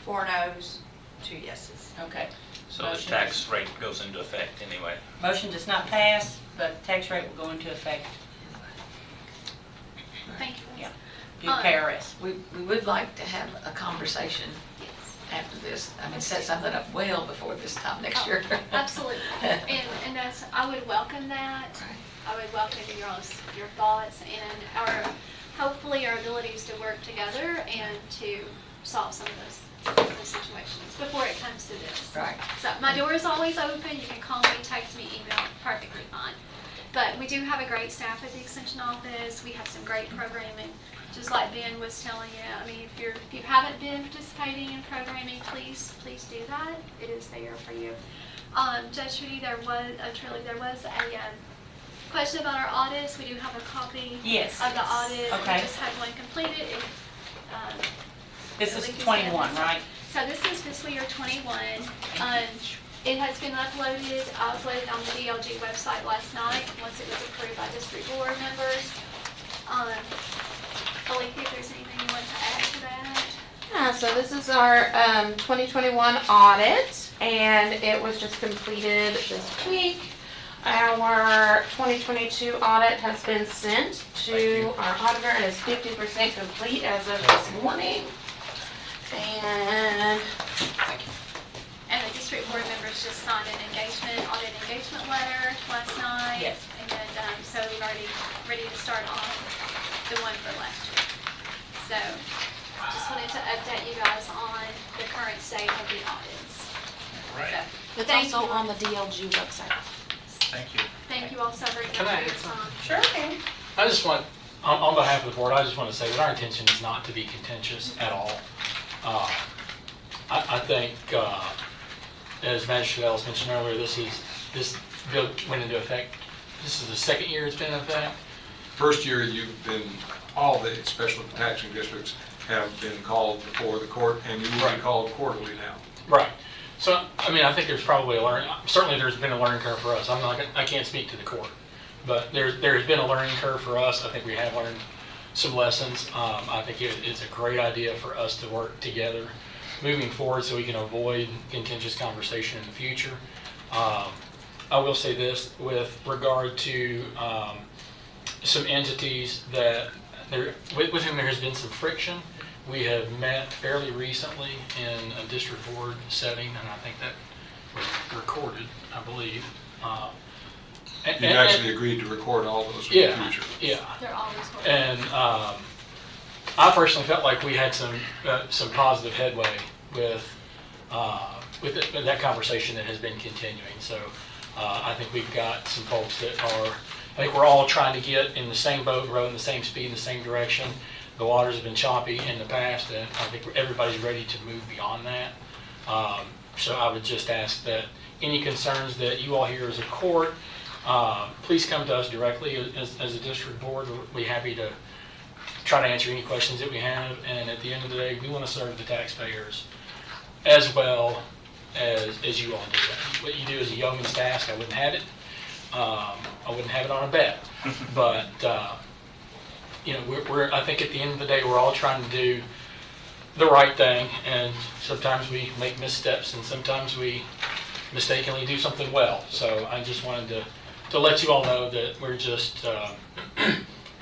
4 no's, 2 yeses. Okay. So the Motion. tax rate goes into effect anyway. Motion does not pass, but tax rate will go into effect Thank you. Yeah. due to KRS. We would like to have a conversation Yes. after this. I mean, set something up well before this time next year. Absolutely. And that's, I would welcome that. I would welcome your thoughts and hopefully our abilities to work together and to solve some of those situations before it comes to this. Right. So my door is always open. You can call me, text me, email, perfectly fine. But we do have a great staff at the Extension Office. We have some great programming, just like Ben was telling you. I mean, if you haven't been participating in programming, please do that. It is there for you. Judge Trudy, there was a question about our audits. We do have a copy Yes. of the audit. Okay. We just had one completed. This is 21, right? So this is fiscal year 21. It has been uploaded, I uploaded on the DLG website last night, once it was approved by district board members. Alethea, if there's anything you want to add to that? Yeah, so this is our 2021 audit, and it was just completed this week. Our 2022 audit has been sent to our auditor and is 50% complete as of this morning. And And the district board members just signed an audit engagement letter last night. Yes. And so we're already ready to start on the one for last year. So just wanted to update you guys on the current state of the audits. Right. So, it's thank also you. on the DLG website. Thank you. Thank you all so very much Can for I your add something? time. Sure can. I just want, on behalf of the board, I just want to say that our intention is not to be contentious at all. I think, as Magistrate Ellis mentioned earlier, this bill went into effect, this is the second year it's been in effect. First year, all the special taxing districts have been called before the court, and you will be Right. called quarterly now. Right. So, I mean, I think there's probably certainly there's been a learning curve for us. I can't speak to the court, but there's been a learning curve for us. I think we have learned some lessons. I think it's a great idea for us to work together moving forward so we can avoid contentious conversation in the future. I will say this with regard to some entities that with whom there has been some friction. We have met fairly recently in a district board setting, and I think that was recorded, I believe. You've actually agreed to record all those in the future. Yeah. They're always working. And I personally felt like we had some positive headway with that conversation that has been continuing. So I think we've got some folks that are, I think we're all trying to get in the same boat, rowing the same speed, in the same direction. The waters have been choppy in the past, and I think everybody's ready to move beyond that. So I would just ask that any concerns that you all hear as a court, please come to us directly as a district board. We'll be happy to try to answer any questions that we have. And at the end of the day, we want to serve the taxpayers as well as you all do that. What you do is a yeoman's task. I wouldn't have it. I wouldn't have it on a bet. But you know, I think at the end of the day, we're all trying to do the right thing, and sometimes we make missteps, and sometimes we mistakenly do something well. So I just wanted to let you all know that we're just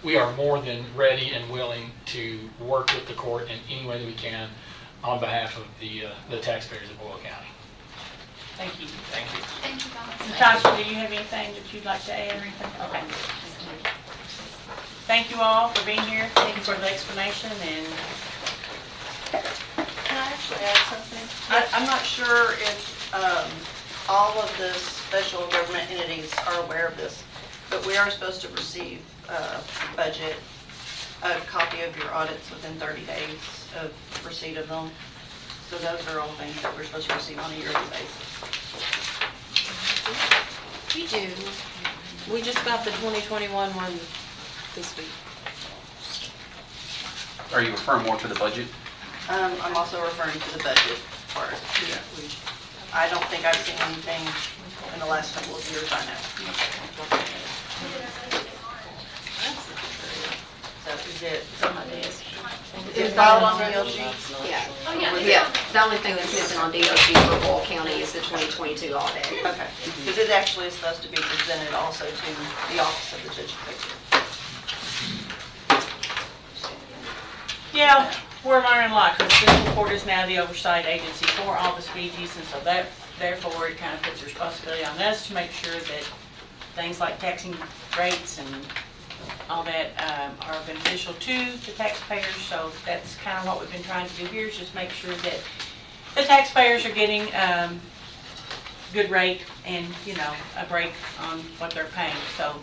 we are more than ready and willing to work with the court in any way that we can on behalf of the taxpayers of Boyle County. Thank you. Thank you. Thank you, guys. Natasha, do you have anything that you'd like to add or anything? Okay. Thank you all for being here. Thank you for the explanation. And Can I actually add something? I'm not sure if all of the special government entities are aware of this, but we are supposed to receive a copy of your audits within 30 days of receipt of them. So those are all things that we're supposed to receive on a yearly basis. We do. We just got the 2021 one this week. Are you referring more to the budget? I'm also referring to the budget part. I don't think I've seen anything in the last couple of years, I know. So is it on my desk? Is it filed on DLG? Yeah. Oh, yeah. Yeah, the only thing that's missing on DOT for Boyle County is the 2022 audit. Okay, because it actually is supposed to be presented also to the office of the judge executive. yeah, we're learning a lot because the fiscal court is now the oversight agency for all the speeches, and so that therefore it kind of puts the responsibility on us to make sure that things like taxing rates and all that are beneficial to the taxpayers. So that's kind of what we've been trying to do here, is just make sure that the taxpayers are getting good rate and, you know, a break on what they're paying. So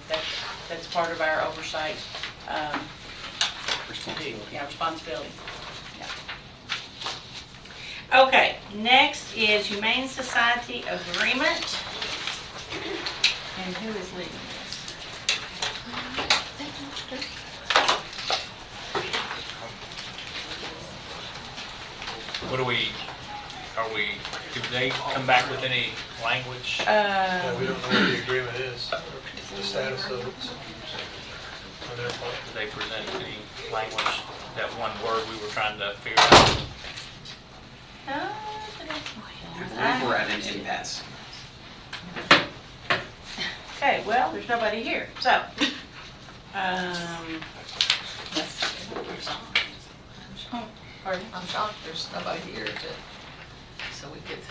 that's part of our oversight. Responsibility. Yeah, responsibility. Yeah. Okay, next is Humane Society Agreement. And who is leading this? What did they come back with any language? We don't know what the agreement is, the status of it. Did they present any language, that one word we were trying to figure out? I believe we're at an impasse. Okay, well, there's nobody here, so. Pardon? I'm shocked there's nobody here so we could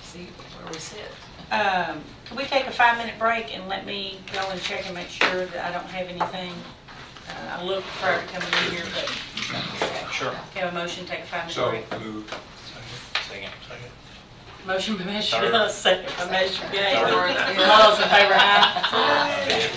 see where we sit. Can we take a 5-minute break and let me go and check and make sure that I don't have anything? I looked prior to coming in here, but. Sure. Have a motion, take a 5-minute So break. moved. Second. Motion by Measure Third. L, second by Measure Gay. Third. All those in favor, aye?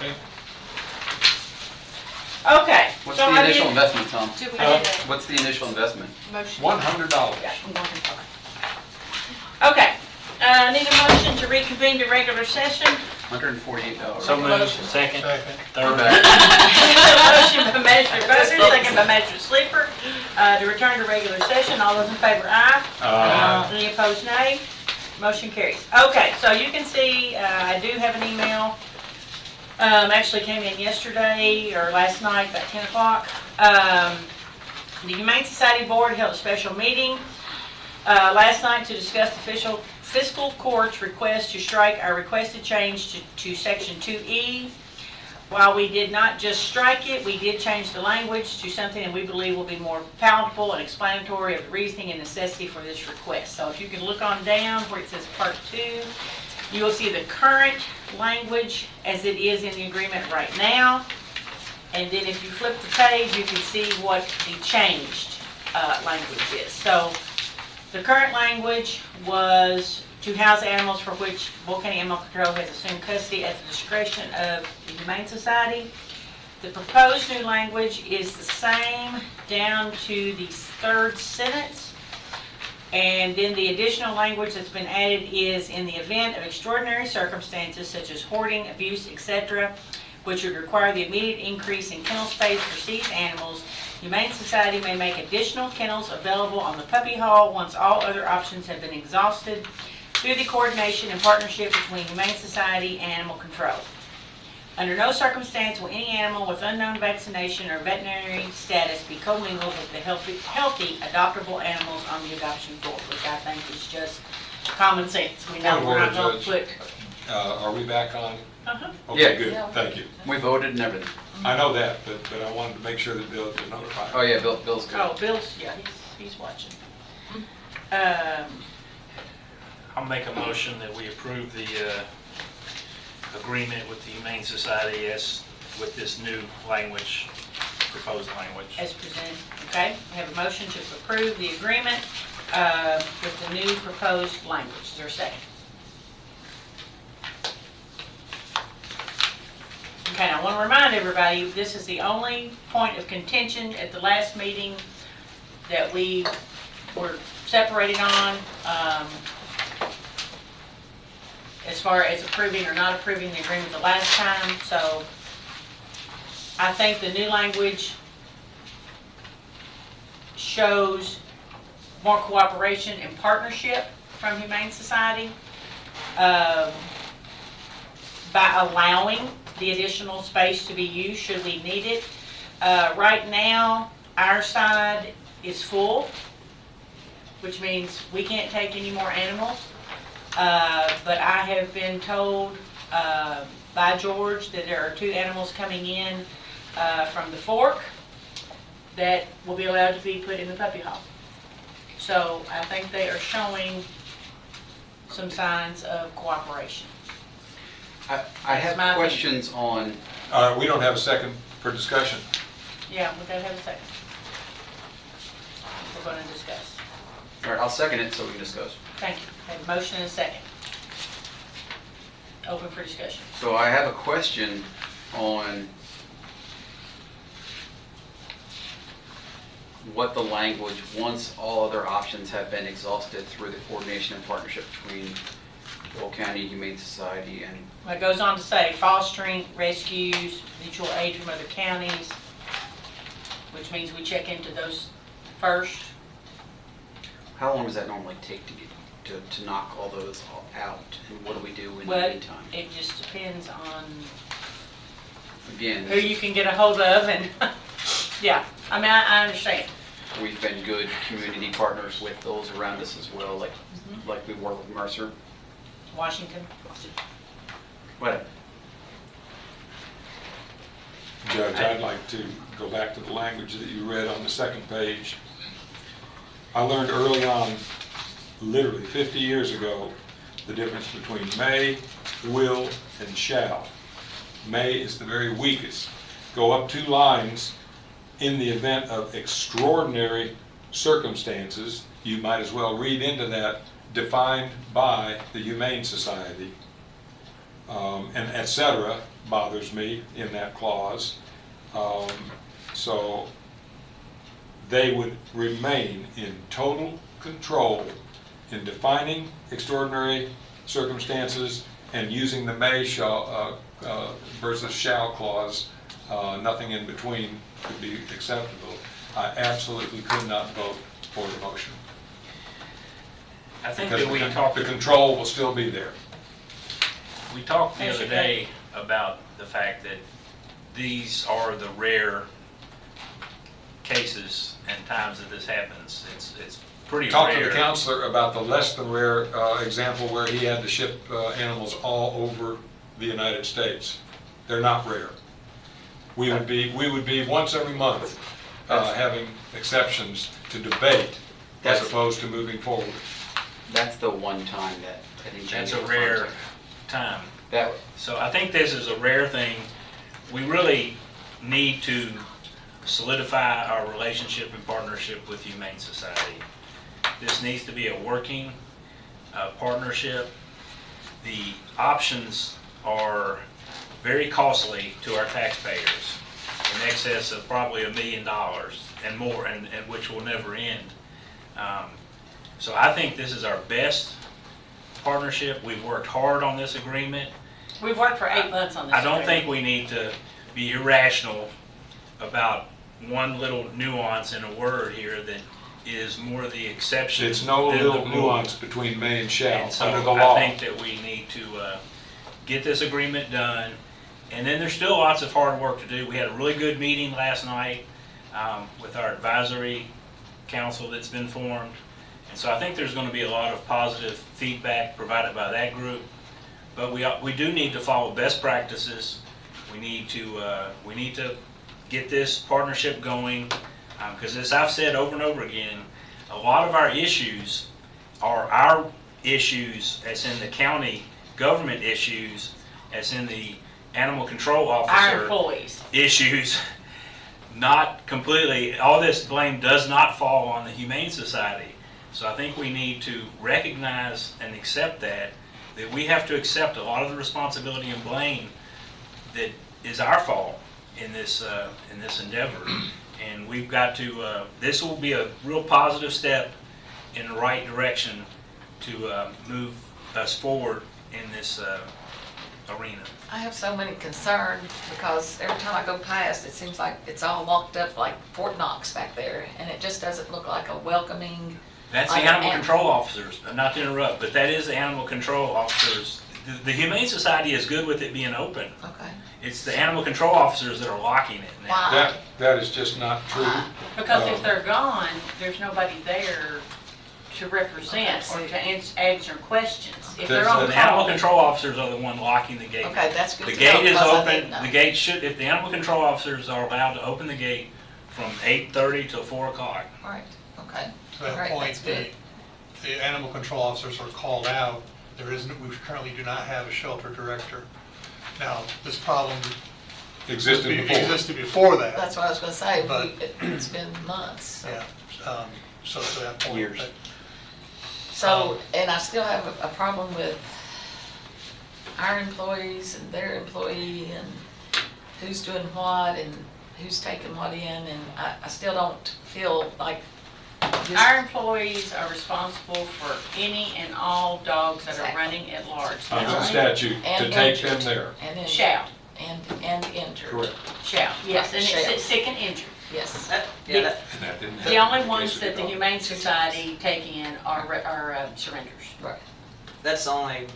Okay. Okay. What's so the I initial did- investment, Tom? Do we Uh, need a What's the initial investment? motion? $100. Yeah, I'm going to talk. Okay, need a motion to reconvene the regular session. $148. So moved, second, Second. third. Motion by Magistrate Bozer, second by Magistrate Sleeper, to return to regular session. All those in favor, aye. Any opposed, nay. Motion carries. Okay, so you can see, I do have an email, actually came in yesterday or last night, about 10 o'clock. The Humane Society Board held a special meeting last night to discuss the fiscal court's request to strike our requested change to section 2E. While we did not just strike it, we did change the language to something that we believe will be more palatable and explanatory of the reasoning and necessity for this request. So if you can look on down where it says part 2, you will see the current language as it is in the agreement right now. And then if you flip the page, you can see what the changed language is. So the current language was to house animals for which Boyle County Animal Control has assumed custody at the discretion of the Humane Society. The proposed new language is the same down to the third sentence. And then the additional language that's been added is in the event of extraordinary circumstances such as hoarding, abuse, etc., which would require the immediate increase in kennel space for seized animals, Humane Society may make additional kennels available on the puppy hall once all other options have been exhausted through the coordination and partnership between Humane Society and Animal Control. Under no circumstance will any animal with unknown vaccination or veterinary status be commingled with the healthy adoptable animals on the adoption board, which I think is just common sense. We know we're not going to put... Are we back on? Uh-huh. Okay, Yeah. good, thank you. We voted and everything. I know that, but I wanted to make sure that Bill was notified. Oh, yeah, Bill's good. Oh, Bill's, yeah, he's watching. I'll make a motion that we approve the agreement with the Humane Society as with this new language, proposed language. As presented, okay? We have a motion to approve the agreement with the new proposed language. Is there a second? Okay, I want to remind everybody, this is the only point of contention at the last meeting that we were separated on as far as approving or not approving the agreement the last time. So I think the new language shows more cooperation and partnership from Humane Society by allowing the additional space to be used should we need it. Right now, our side is full, which means we can't take any more animals. But I have been told by George that there are 2 animals coming in from the Fork that will be allowed to be put in the puppy hall. So I think they are showing some signs of cooperation. I have questions on, We don't have a second for discussion. Yeah, we gotta have a second. We're gonna discuss. all right, I'll second it so we can discuss. Thank you. Have a motion and a second. Open for discussion. So I have a question on what the language, once all other options have been exhausted through the coordination and partnership between Boyle County Humane Society and... Well, it goes on to say fostering, rescues, mutual aid from other counties, which means we check into those first. How long does that normally take to get to knock all those out? And what do we do in the Well, meantime? it just depends on Again, who you can get a hold of and, yeah, I mean, I understand. we've been good community partners with those around us as well, like we were with Mercer. Washington. Whatever. Judge, I'd like to go back to the language that you read on the second page. I learned early on, literally 50 years ago, the difference between may, will, and shall. May is the very weakest. Go up 2 lines, in the event of extraordinary circumstances, you might as well read into that, defined by the Humane Society. and et cetera bothers me in that clause. So they would remain in total control in defining extraordinary circumstances and using the may shall versus shall clause. Nothing in between could be acceptable. I absolutely could not vote for the motion. I think Because that we the talked, control will still be there. we talked the other day about the fact that these are the rare cases and times that this happens. It's pretty Talk rare. to the counselor about the less than rare example where he had to ship animals all over the United States. They're not rare. We would be once every month having exceptions to debate as That's- opposed to moving forward. That's the one time that I think Jamie That's a referred rare to. time. That, So I think this is a rare thing. We really need to solidify our relationship and partnership with Humane Society. This needs to be a working partnership. The options are very costly to our taxpayers, in excess of probably $1 million and more, and which will never end. So I think this is our best partnership. We've worked hard on this agreement. We've worked for 8 months on this. I don't agreement. think we need to be irrational about one little nuance in a word here that is more the exception It's no than the little rule. nuance between may and shall And so under the law. I think that we need to get this agreement done. And then there's still lots of hard work to do. We had a really good meeting last night with our advisory council that's been formed. And so I think there's going to be a lot of positive feedback provided by that group. But we do need to follow best practices. We need to get this partnership going, because as I've said over and over again, a lot of our issues are our issues, as in the county government issues, as in the animal control officer Our employees. issues. Not completely, all this blame does not fall on the Humane Society. So I think we need to recognize and accept that we have to accept a lot of the responsibility and blame that is our fault in this endeavor. And we've got to, this will be a real positive step in the right direction to move us forward in this arena. I have so many concerns because every time I go past, it seems like it's all locked up like Fort Knox back there, and it just doesn't look like a welcoming. That's the like animal control officers, not to interrupt, but that is the animal control officers. The Humane Society is good with it being open. Okay. It's the animal control officers that are locking it now. Why? That is just not true. Because if they're gone, there's nobody there to represent or to answer questions. If they're There's on The animal call, control officers are the one locking the gate. Okay, that's good The to know, gate is because I open, didn't know. the gate should, if the animal control officers are allowed to open the gate from 8:30 till 4 o'clock. Right, okay. To that Right, point, that's good. the animal control officers are called out. We currently do not have a shelter director. Now, this problem Existed before. existed before that. That's what I was gonna say, But- it's been months. So. Yeah, so to that point. Years. but- So, and I still have a problem with our employees and their employee and who's doing what and who's taking what in, and I still don't feel like this. our employees are responsible for any and all dogs that are Exactly. running at large. Under the statute, And to take them injured. there. And injured. Shall, And injured. Correct. shall, yes, and Shall. it's sick and injured. Yes. Yeah, And that didn't The happen only in ones case that of the dog. Humane Society take in are surrenders. Right. That's the only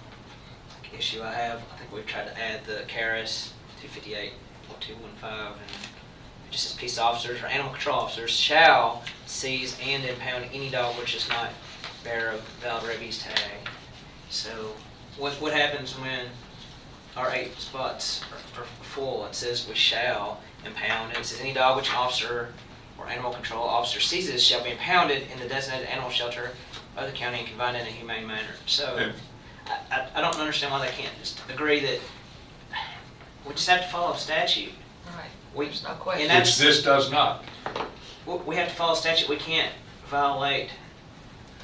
issue I have. I think we've tried to add the CARES 258.215 and just as peace officers or animal control officers shall seize and impound any dog which does not bear a valid rabies tag. So what happens when our 8 spots are full? It says we shall impound, and it says any dog which an officer or animal control officer seizes shall be impounded in the designated animal shelter of the county and confined in a humane manner. So And- I don't understand why they can't just agree that we just have to follow statute. Right. We, There's no question. and that's, Which this does not. we have to follow statute. We can't violate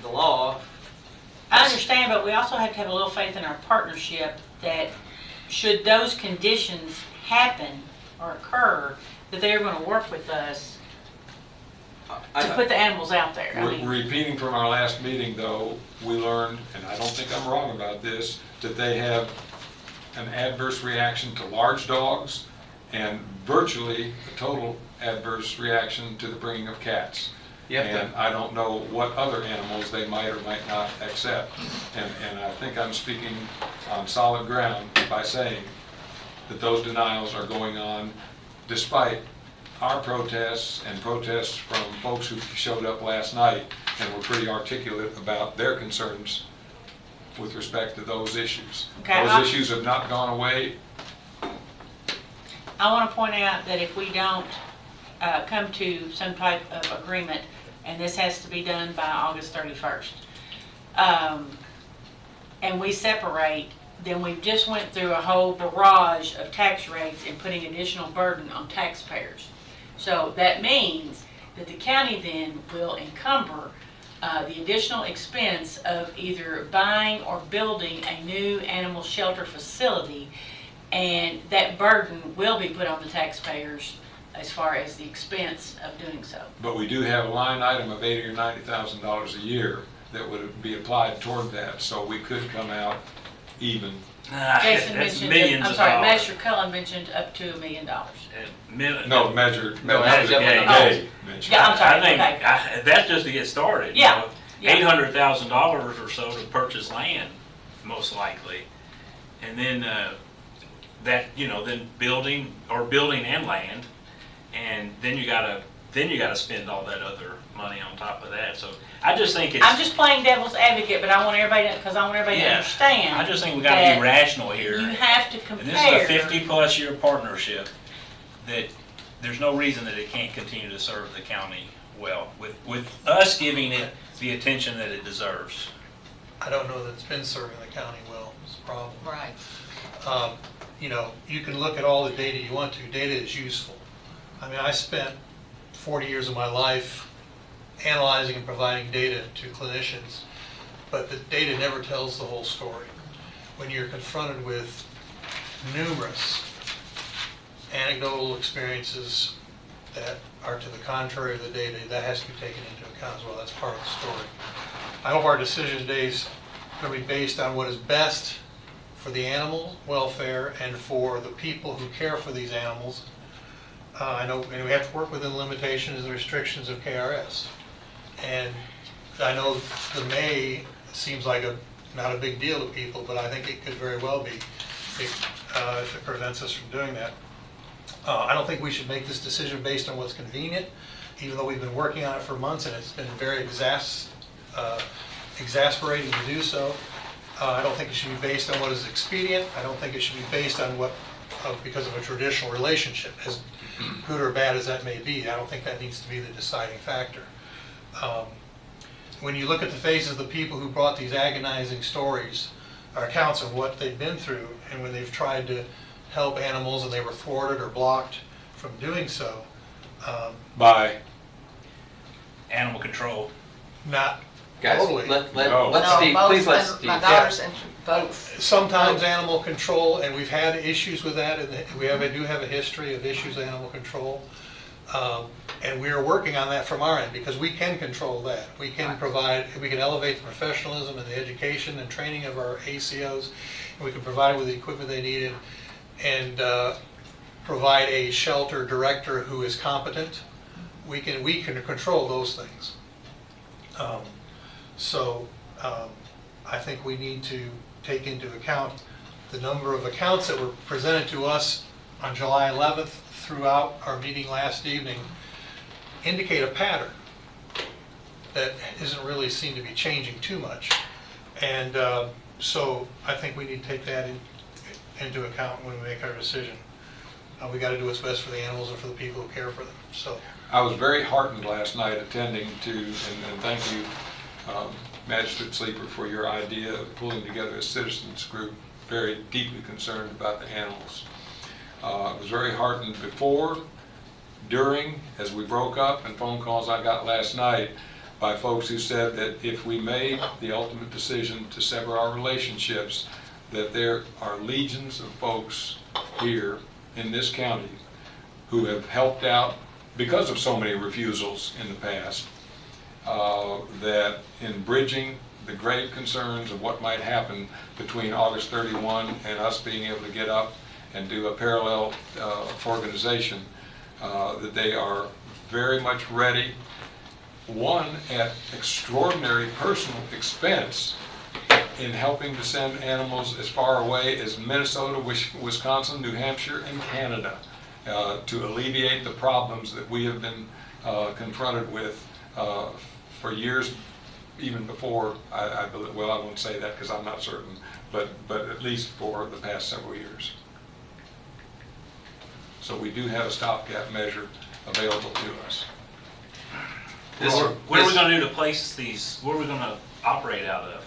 the law. I understand, but we also have to have a little faith in our partnership that should those conditions happen or occur, that they're gonna work with us to put the animals out there. I mean, Repeating from our last meeting, though, we learned, and I don't think I'm wrong about this, that they have an adverse reaction to large dogs and virtually a total adverse reaction to the bringing of cats. And I don't know what other animals they might or might not accept. And I think I'm speaking on solid ground by saying that those denials are going on despite our protests and protests from folks who showed up last night and were pretty articulate about their concerns with respect to those issues. Okay, Those issues have not gone away. I want to point out that if we don't come to some type of agreement, and this has to be done by August 31st, and we separate, then we just went through a whole barrage of tax rates and putting additional burden on taxpayers. So that means that the county then will encumber the additional expense of either buying or building a new animal shelter facility, and that burden will be put on the taxpayers as far as the expense of doing so. But we do have a line item of $80,000 or $90,000 a year that would be applied toward that, so we could come out even. Jason That's mentioned, millions I'm of sorry, dollars. Master Cullen mentioned up to $1 million. No, measured. No, that was a measured. day mentioned. Yeah, I'm sorry, I think okay. that's just to get started. you Yeah, know. yeah. $800,000 or so to purchase land, most likely. And then then building and land. And then you gotta spend all that other money on top of that. So I just think it's. I'm just playing devil's advocate, but I want everybody to, because I want everybody to understand. I just think we gotta that be rational here. You have to And compare. this is a 50-plus year partnership that there's no reason that it can't continue to serve the county well, with us giving it the attention that it deserves. I don't know that it's been serving the county well, is the problem. Right. You can look at all the data you want to. Data is useful. I mean, I spent 40 years of my life analyzing and providing data to clinicians, but the data never tells the whole story. When you're confronted with numerous anecdotal experiences that are to the contrary of the data, that has to be taken into account as well. That's part of the story. I hope our decision today is going to be based on what is best for the animal welfare and for the people who care for these animals. I know, and we have to work within the limitations and restrictions of KRS. And I know the May seems like not a big deal to people, but I think it could very well be if it prevents us from doing that. I don't think we should make this decision based on what's convenient, even though we've been working on it for months and it's been very exasperating to do so. I don't think it should be based on what is expedient. I don't think it should be based on because of a traditional relationship, as good or bad as that may be. I don't think that needs to be the deciding factor. When you look at the faces of the people who brought these agonizing stories, or accounts of what they've been through, and when they've tried to help animals and they were thwarted or blocked from doing so. By Animal control. Not Guys, totally. let No, Steve, both, please let my Steve. daughters and both. Sometimes animal control, and we've had issues with that, and we do have a history of issues with animal control. And we are working on that from our end, because we can control that. We can elevate the professionalism and the education and training of our ACOs, and we can provide with the equipment they needed, and provide a shelter director who is competent. We can control those things. I think we need to take into account the number of accounts that were presented to us on July 11th throughout our meeting last evening indicate a pattern that isn't really seem to be changing too much. And so I think we need to take that into account when we make our decision. We got to do what's best for the animals and for the people who care for them. So I was very heartened last night attending to, and thank you, Magistrate Sleeper, for your idea of pulling together a citizens group very deeply concerned about the animals. I was very heartened before, during, as we broke up, and phone calls I got last night by folks who said that if we made the ultimate decision to sever our relationships, that there are legions of folks here in this county who have helped out because of so many refusals in the past, that in bridging the grave concerns of what might happen between August 31 and us being able to get up and do a parallel organization, that they are very much ready, one, at extraordinary personal expense in helping to send animals as far away as Minnesota, Wisconsin, New Hampshire, and Canada to alleviate the problems that we have been confronted with for years, even before, I believe, well, I won't say that because I'm not certain, but at least for the past several years. So we do have a stopgap measure available to us. Where are we gonna do to place these, where are we gonna operate out of?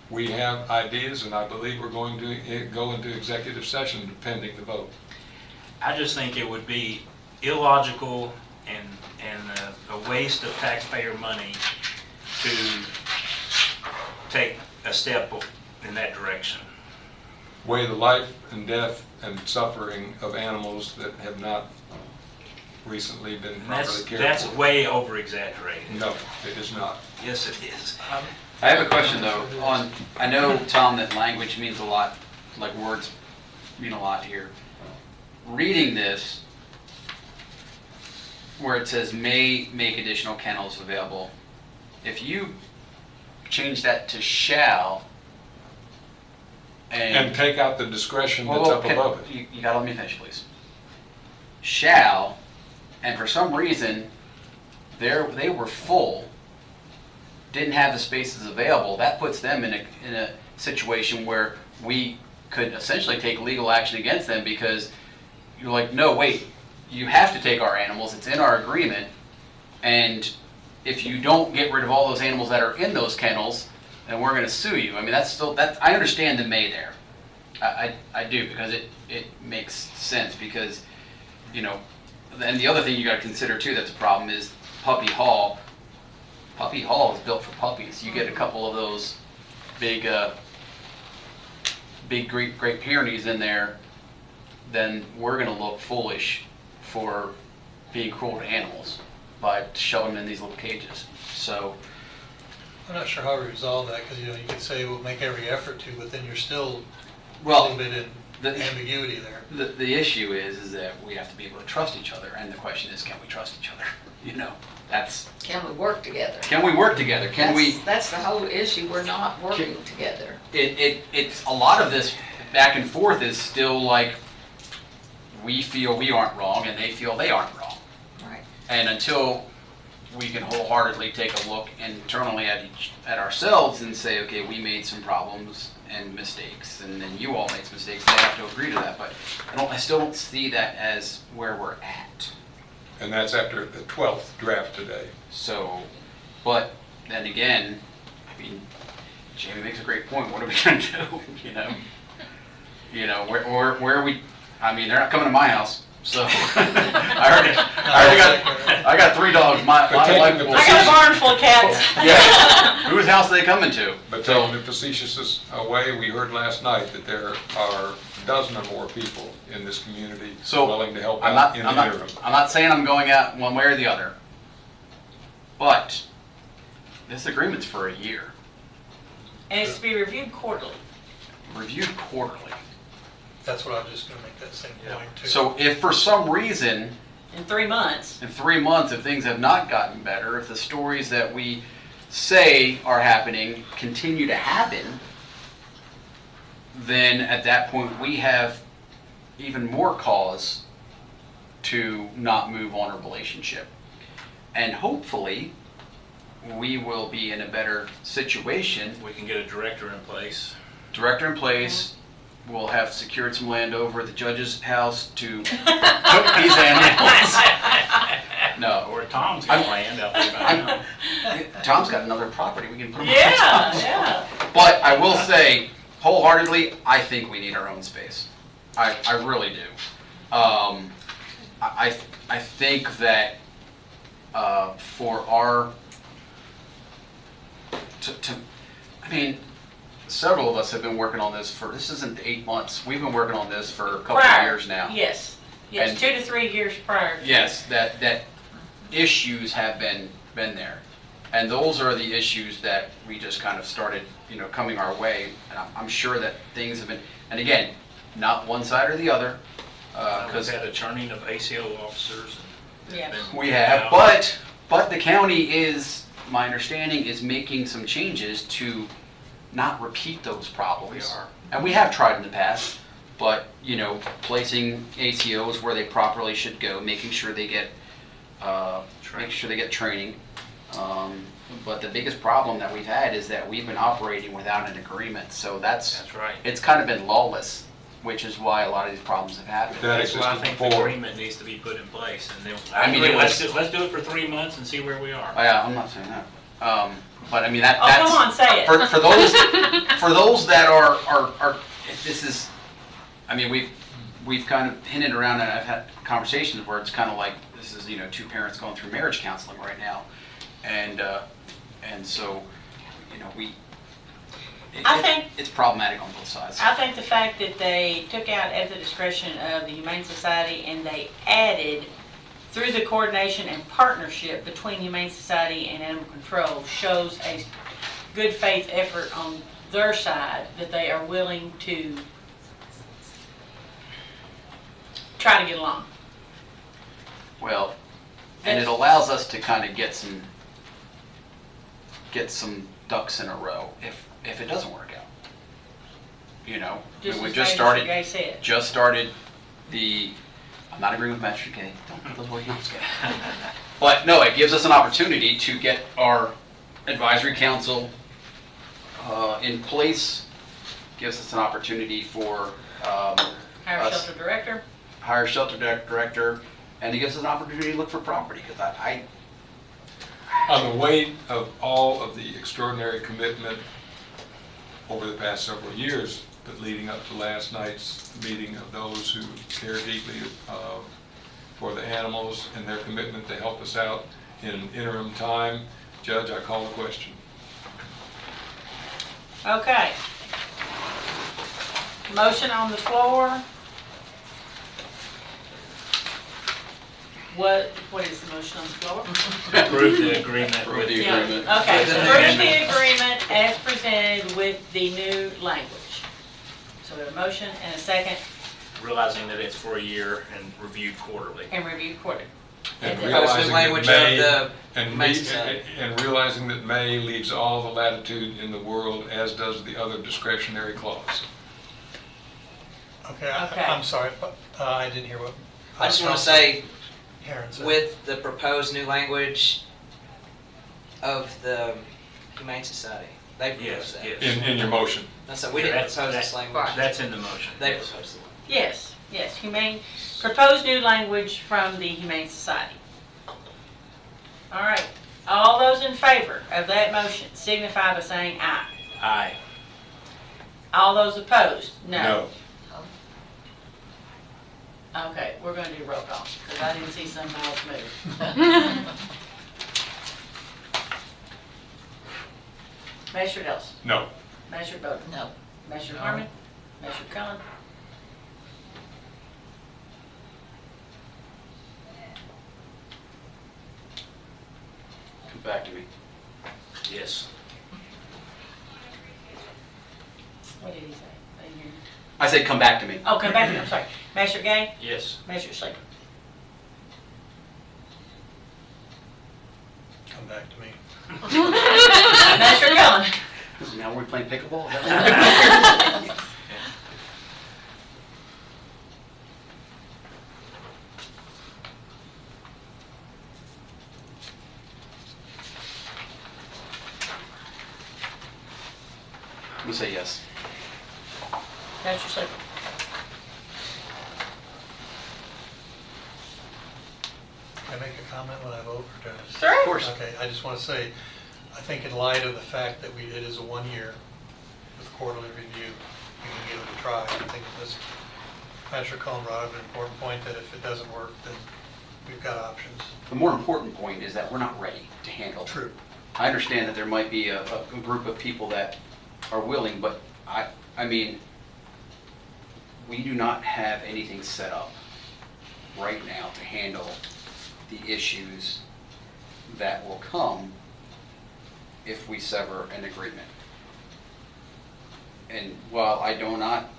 We have ideas, and I believe we're going to go into executive session pending the vote. I just think it would be illogical and a waste of taxpayer money to take a step in that direction. Weigh the life and death and suffering of animals that have not recently been And properly cared that's for. way over exaggerated. No, it is not. Yes, it is. I have a question though, I know, Tom, that language means a lot, like words mean a lot here. Reading this, where it says may make additional kennels available, if you change that to shall, And take out the discretion that's up above it. You gotta let me finish, please. Shall, and for some reason, they were full, didn't have the spaces available, that puts them in a situation where we could essentially take legal action against them because you're like, no, wait, you have to take our animals, it's in our agreement, and if you don't get rid of all those animals that are in those kennels, then we're gonna sue you. I mean, I understand the may there. I do, because it makes sense, because, you know, and the other thing you gotta consider too that's a problem is Puppy Hall. Puppy Hall is built for puppies. You get a couple of those big Great Pyrenees in there, then we're gonna look foolish for being cruel to animals by shoving them in these little cages. So, I'm not sure how we resolve that, because, you could say we'll make every effort to, but then you're still a well, little bit in ambiguity there. the issue is that we have to be able to trust each other, and the question is, can we trust each other? You know, that's, Can we work together? can we work together? Can we? That's the whole issue, we're not working together. It's a lot of this back and forth is still like, we feel we aren't wrong and they feel they aren't wrong. Right. And until we can wholeheartedly take a look internally at ourselves and say, okay, we made some problems and mistakes, and then you all made some mistakes, they have to agree to that. But I still don't see that as where we're at. And that's after the 12th draft today. So, but then again, I mean, Jamie makes a great point. What are we gonna do? Where are we? I mean, they're not coming to my house, so I got 3 dogs. My wife will. I got a barn full of cats. Yeah. Whose house are they coming to? But taking the facetious away, we heard last night that there are a dozen or more people in this community willing to help out in the interim. I'm not saying I'm going out one way or the other, but this agreement's for a year. And it's to be reviewed quarterly. Reviewed quarterly. That's what I was just going to make that same point too. So if for some reason, In 3 months. in 3 months, if things have not gotten better, if the stories that we say are happening continue to happen, then at that point we have even more cause to not move on our relationship. And hopefully, we will be in a better situation. We can get a director in place. Director in place, we'll have secured some land over at the judge's house to cook these animals. No. Or Tom's got land out there by now. Tom's got another property, we can put him on Yeah, Tom's. yeah. But I will say, wholeheartedly, I think we need our own space. I really do. I think that for our, I mean, several of us have been working on this this isn't 8 months. We've been working on this for a couple of Prior. years now. Yes, And- 2 to 3 years prior. Yes, that issues have been there. And those are the issues that we just kind of started, coming our way. And I'm sure that things have been, and again, not one side or the other, We've because had a churning of ACO officers. and Yeah. it's been- we have, but the county is, my understanding, is making some changes to not repeat those problems. We are. And we have tried in the past, but, placing ACOs where they properly should go, making sure they get, training. But the biggest problem that we've had is that we've been operating without an agreement, so That's right. it's kind of been lawless, which is why a lot of these problems have happened. That That's why I existed think the before. agreement needs to be put in place, and then, I mean, it let's was- do it for 3 months and see where we are. Yeah, I'm not saying that. But I mean, that's. Oh, come on, say it. For those that are, this is, I mean, we've kind of hinted around, and I've had conversations where it's kind of like, this is, two parents going through marriage counseling right now. And so, I think- it's problematic on both sides. I think the fact that they took out at the discretion of the Humane Society and they added through the coordination and partnership between Humane Society and Animal Control shows a good faith effort on their side that they are willing to try to get along. Well, and it allows us to kind of get some ducks in a row if it doesn't work out. Just we as just Mr. Gay said. started I'm not agreeing with Mr. Gay. Don't put those words in his mouth. But no, it gives us an opportunity to get our advisory council in place. Gives us an opportunity for Hire us- shelter director. hire a shelter director, and it gives us an opportunity to look for property, because On the weight of all of the extraordinary commitment over the past several years, but leading up to last night's meeting of those who care deeply for the animals and their commitment to help us out in an interim time, Judge, I call the question. Okay. Motion on the floor. What is the motion on the floor? Approve the agreement Approve with the Yeah. agreement. Okay, With the approve the amendment. agreement as presented with the new language. So we have a motion and a second realizing that it's for a year and reviewed quarterly. and reviewed quarterly. And the realizing that language of May, the and Humane me- Society. and realizing that May leaves all the latitude in the world, as does the other discretionary clause. Okay, Okay. I'm sorry, but I didn't hear what. I just want to say, Karen said. with the proposed new language of the Humane Society, they Yes, proposed that. yes. In your motion. That's we didn't That's- propose this language. That's in the motion. They yes. proposed it. Yes, yes, humane, proposed new language from the Humane Society. All right, all those in favor of that motion signify by saying aye. Aye. All those opposed, no. No. Okay, we're gonna do roll call, because I didn't see some mouths move. Measure Dawson, No. Measure Bowden. No. Measure Harmon, Measure Cullen. Come back to me. Yes. What did he say? I didn't hear you. I said come back to me. Oh, come back here, I'm sorry. Measure Gay, Yes. Measure Sleeper. Come back to me. Measure Cullen. Now we're playing pickleball? We say yes. Measure Sleeper. Can I make a comment when I vote or do I? Sure. Of course. Okay, I just want to say, I think in light of the fact that it is a 1 year with quarterly review, we can give it a try. I think this, Manager Cullen brought up an important point that if it doesn't work, then we've got options. The more important point is that we're not ready to handle it. True. I understand that there might be a group of people that are willing, but I mean, we do not have anything set up right now to handle the issues that will come if we sever an agreement. And while I do not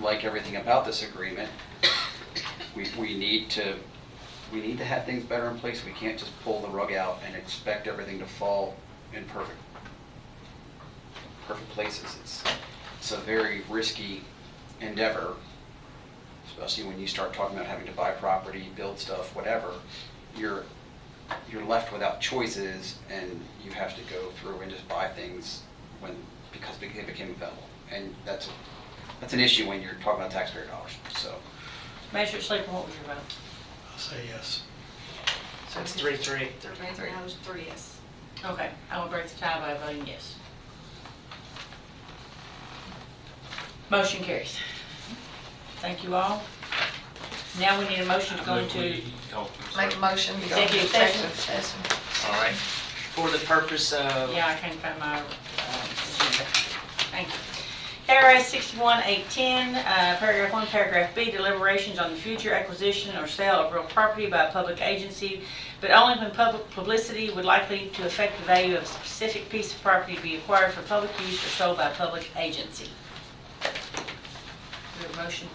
like everything about this agreement, we need to have things better in place. We can't just pull the rug out and expect everything to fall in perfect places. It's a very risky endeavor, especially when you start talking about having to buy property, build stuff, whatever. You're left without choices, and you have to go through and just buy things because they became available. And that's an issue when you're talking about taxpayer dollars. So, Measure Sleeper, what was your vote? I'll say yes. So it's 3-3. That was 3 yes. Okay, I will break the tie by voting yes. Motion carries. Thank you all. Now we need a motion to go into Make a motion to go into executive executive session. session. All right. For the purpose of. Yeah, I can't find my agenda. Thank you. KRS 61810, paragraph 1, paragraph B, deliberations on the future acquisition or sale of real property by a public agency, but only when public publicity would likely to affect the value of a specific piece of property to be acquired for public use or sold by a public agency. Do we have a motion?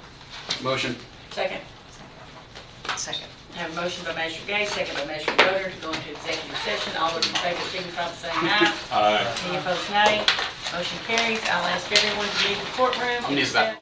motion. Second. Second. I have a motion by Measure Gay, second by Measure Yoder to go into executive session. All those in favor signify by saying aye. Aye. Any opposed, nay. Motion carries. I'll ask everyone to leave the courtroom. I'm gonna use that.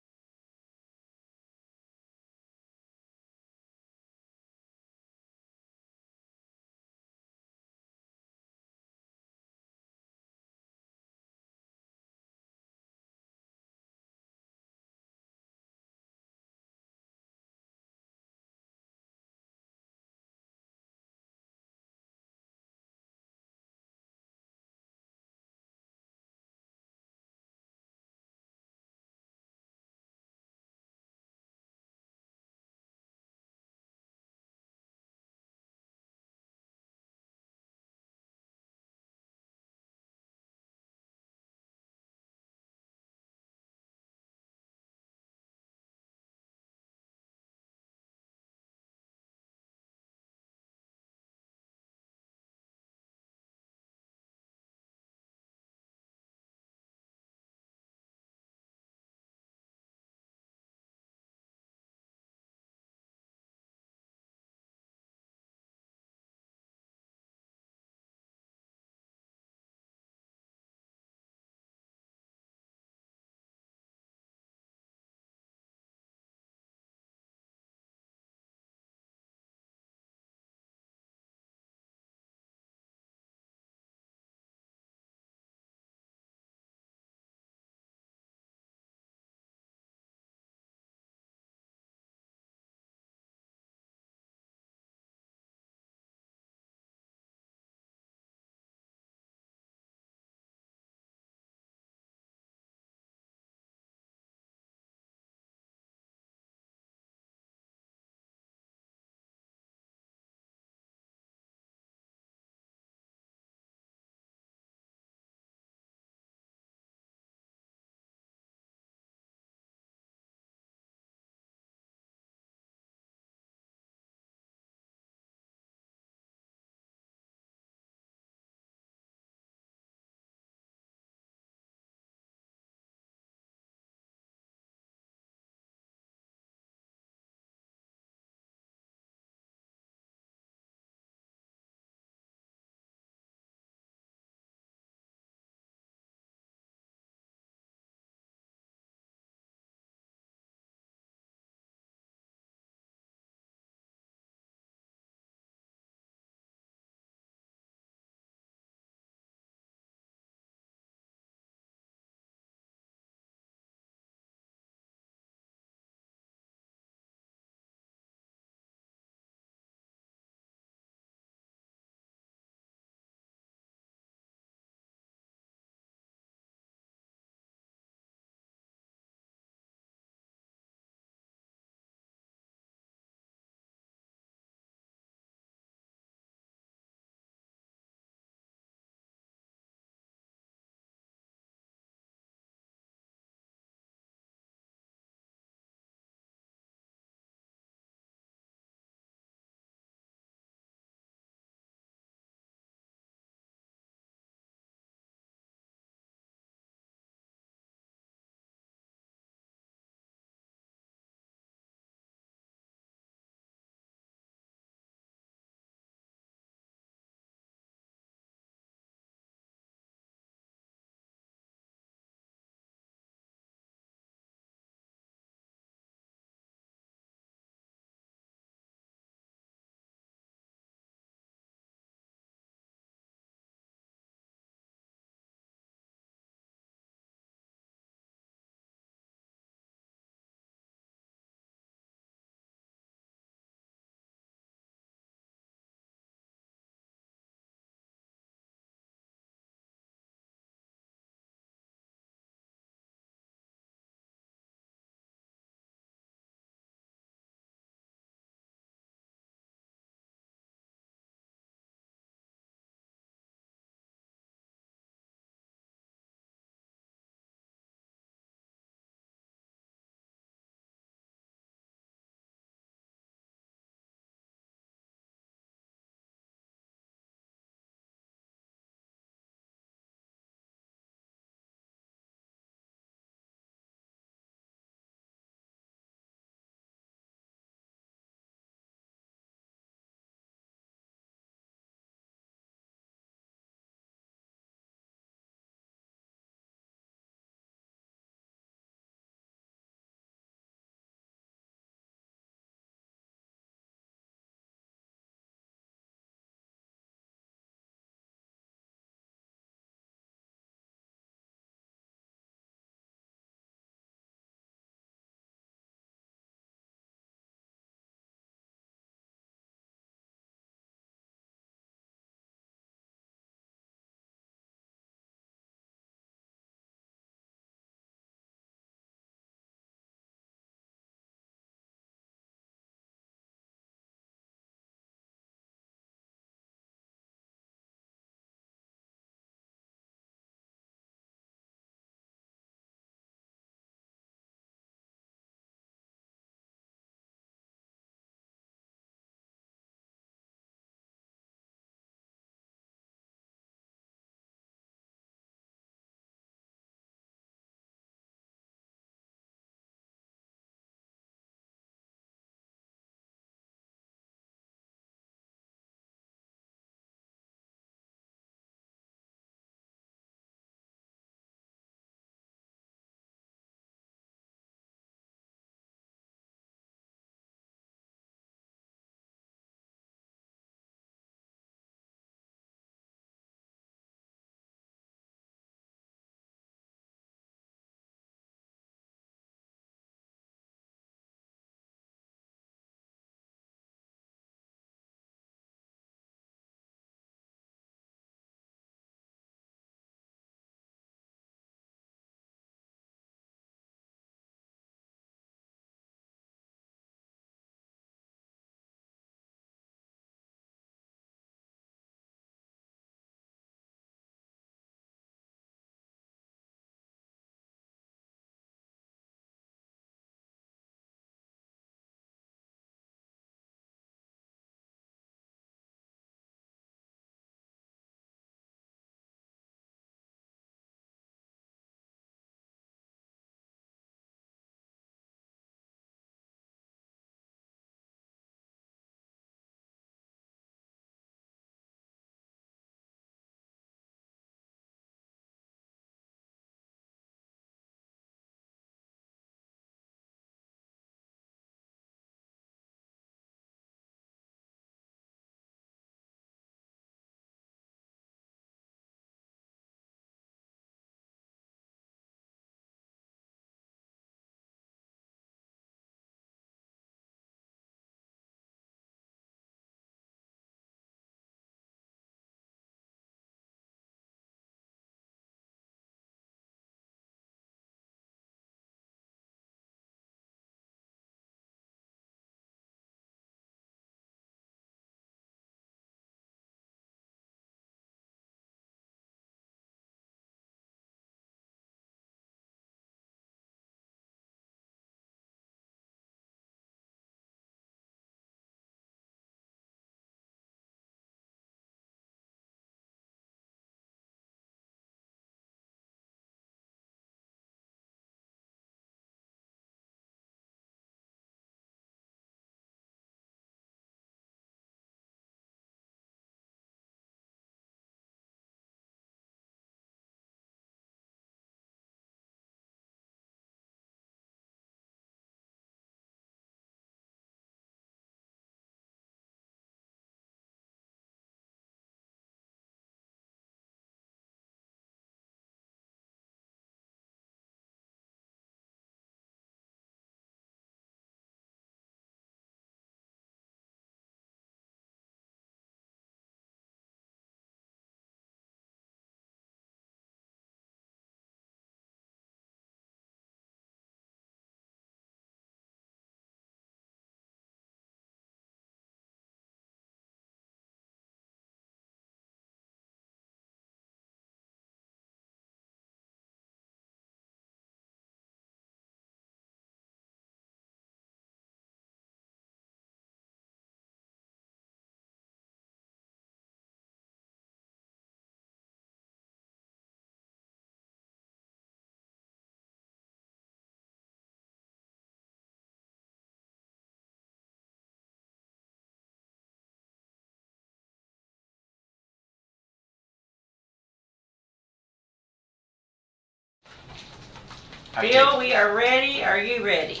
Bill, we are ready. Are you ready?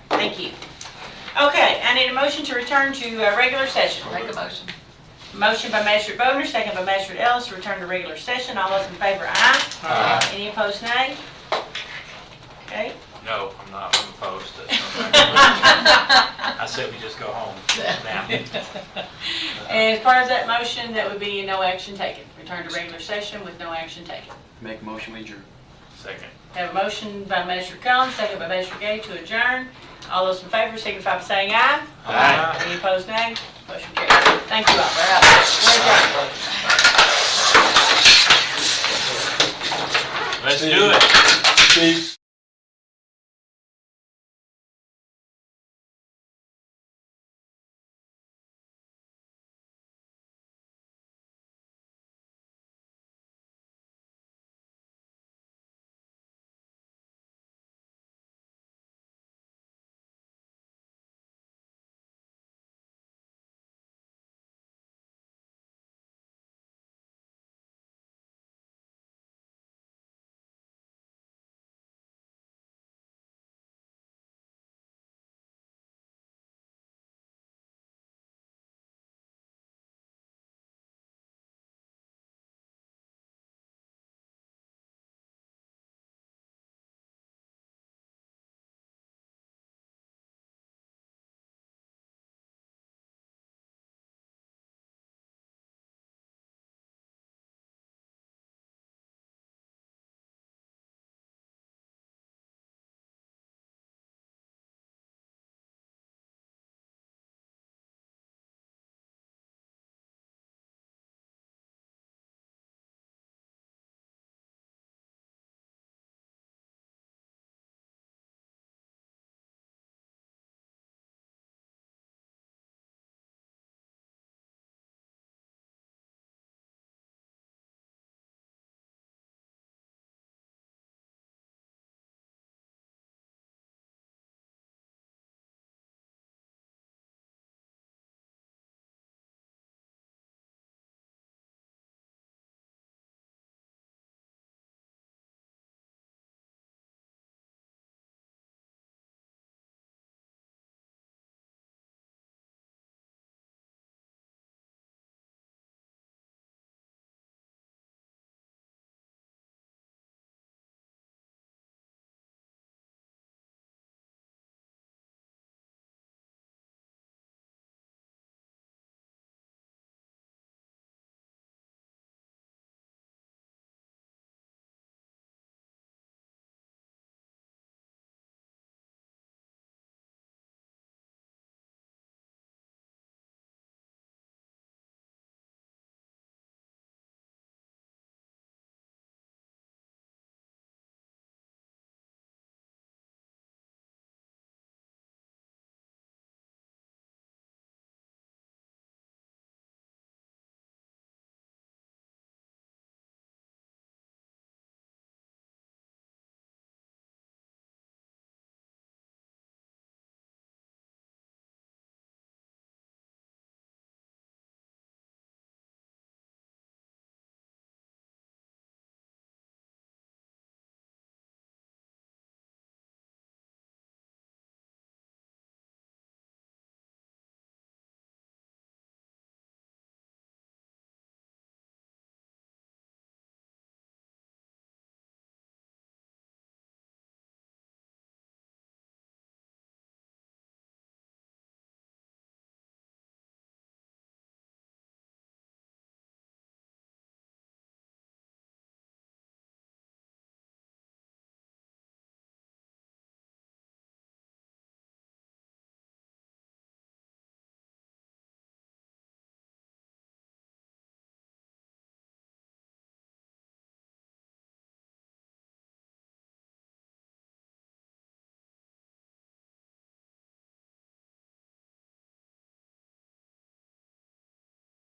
Thank you. Okay, I need a motion to return to regular session. Make a motion. Motion by Magistrate Bodnar, second by Magistrate Ellis, to return to regular session. All those in favor, aye. Aye. Any opposed, nay? Okay. No, I'm not, I'm opposed to it. I said we just go home now. And as part of that motion, that would be no action taken. Return to regular session with no action taken. Make a motion, we adjourn. Second. Have a motion by Magistrate Collins, second by Magistrate Gay to adjourn. All those in favor signify by saying aye. Aye. Any opposed, nay? Motion carries. Thank you all. We're adjourned. Let's do it.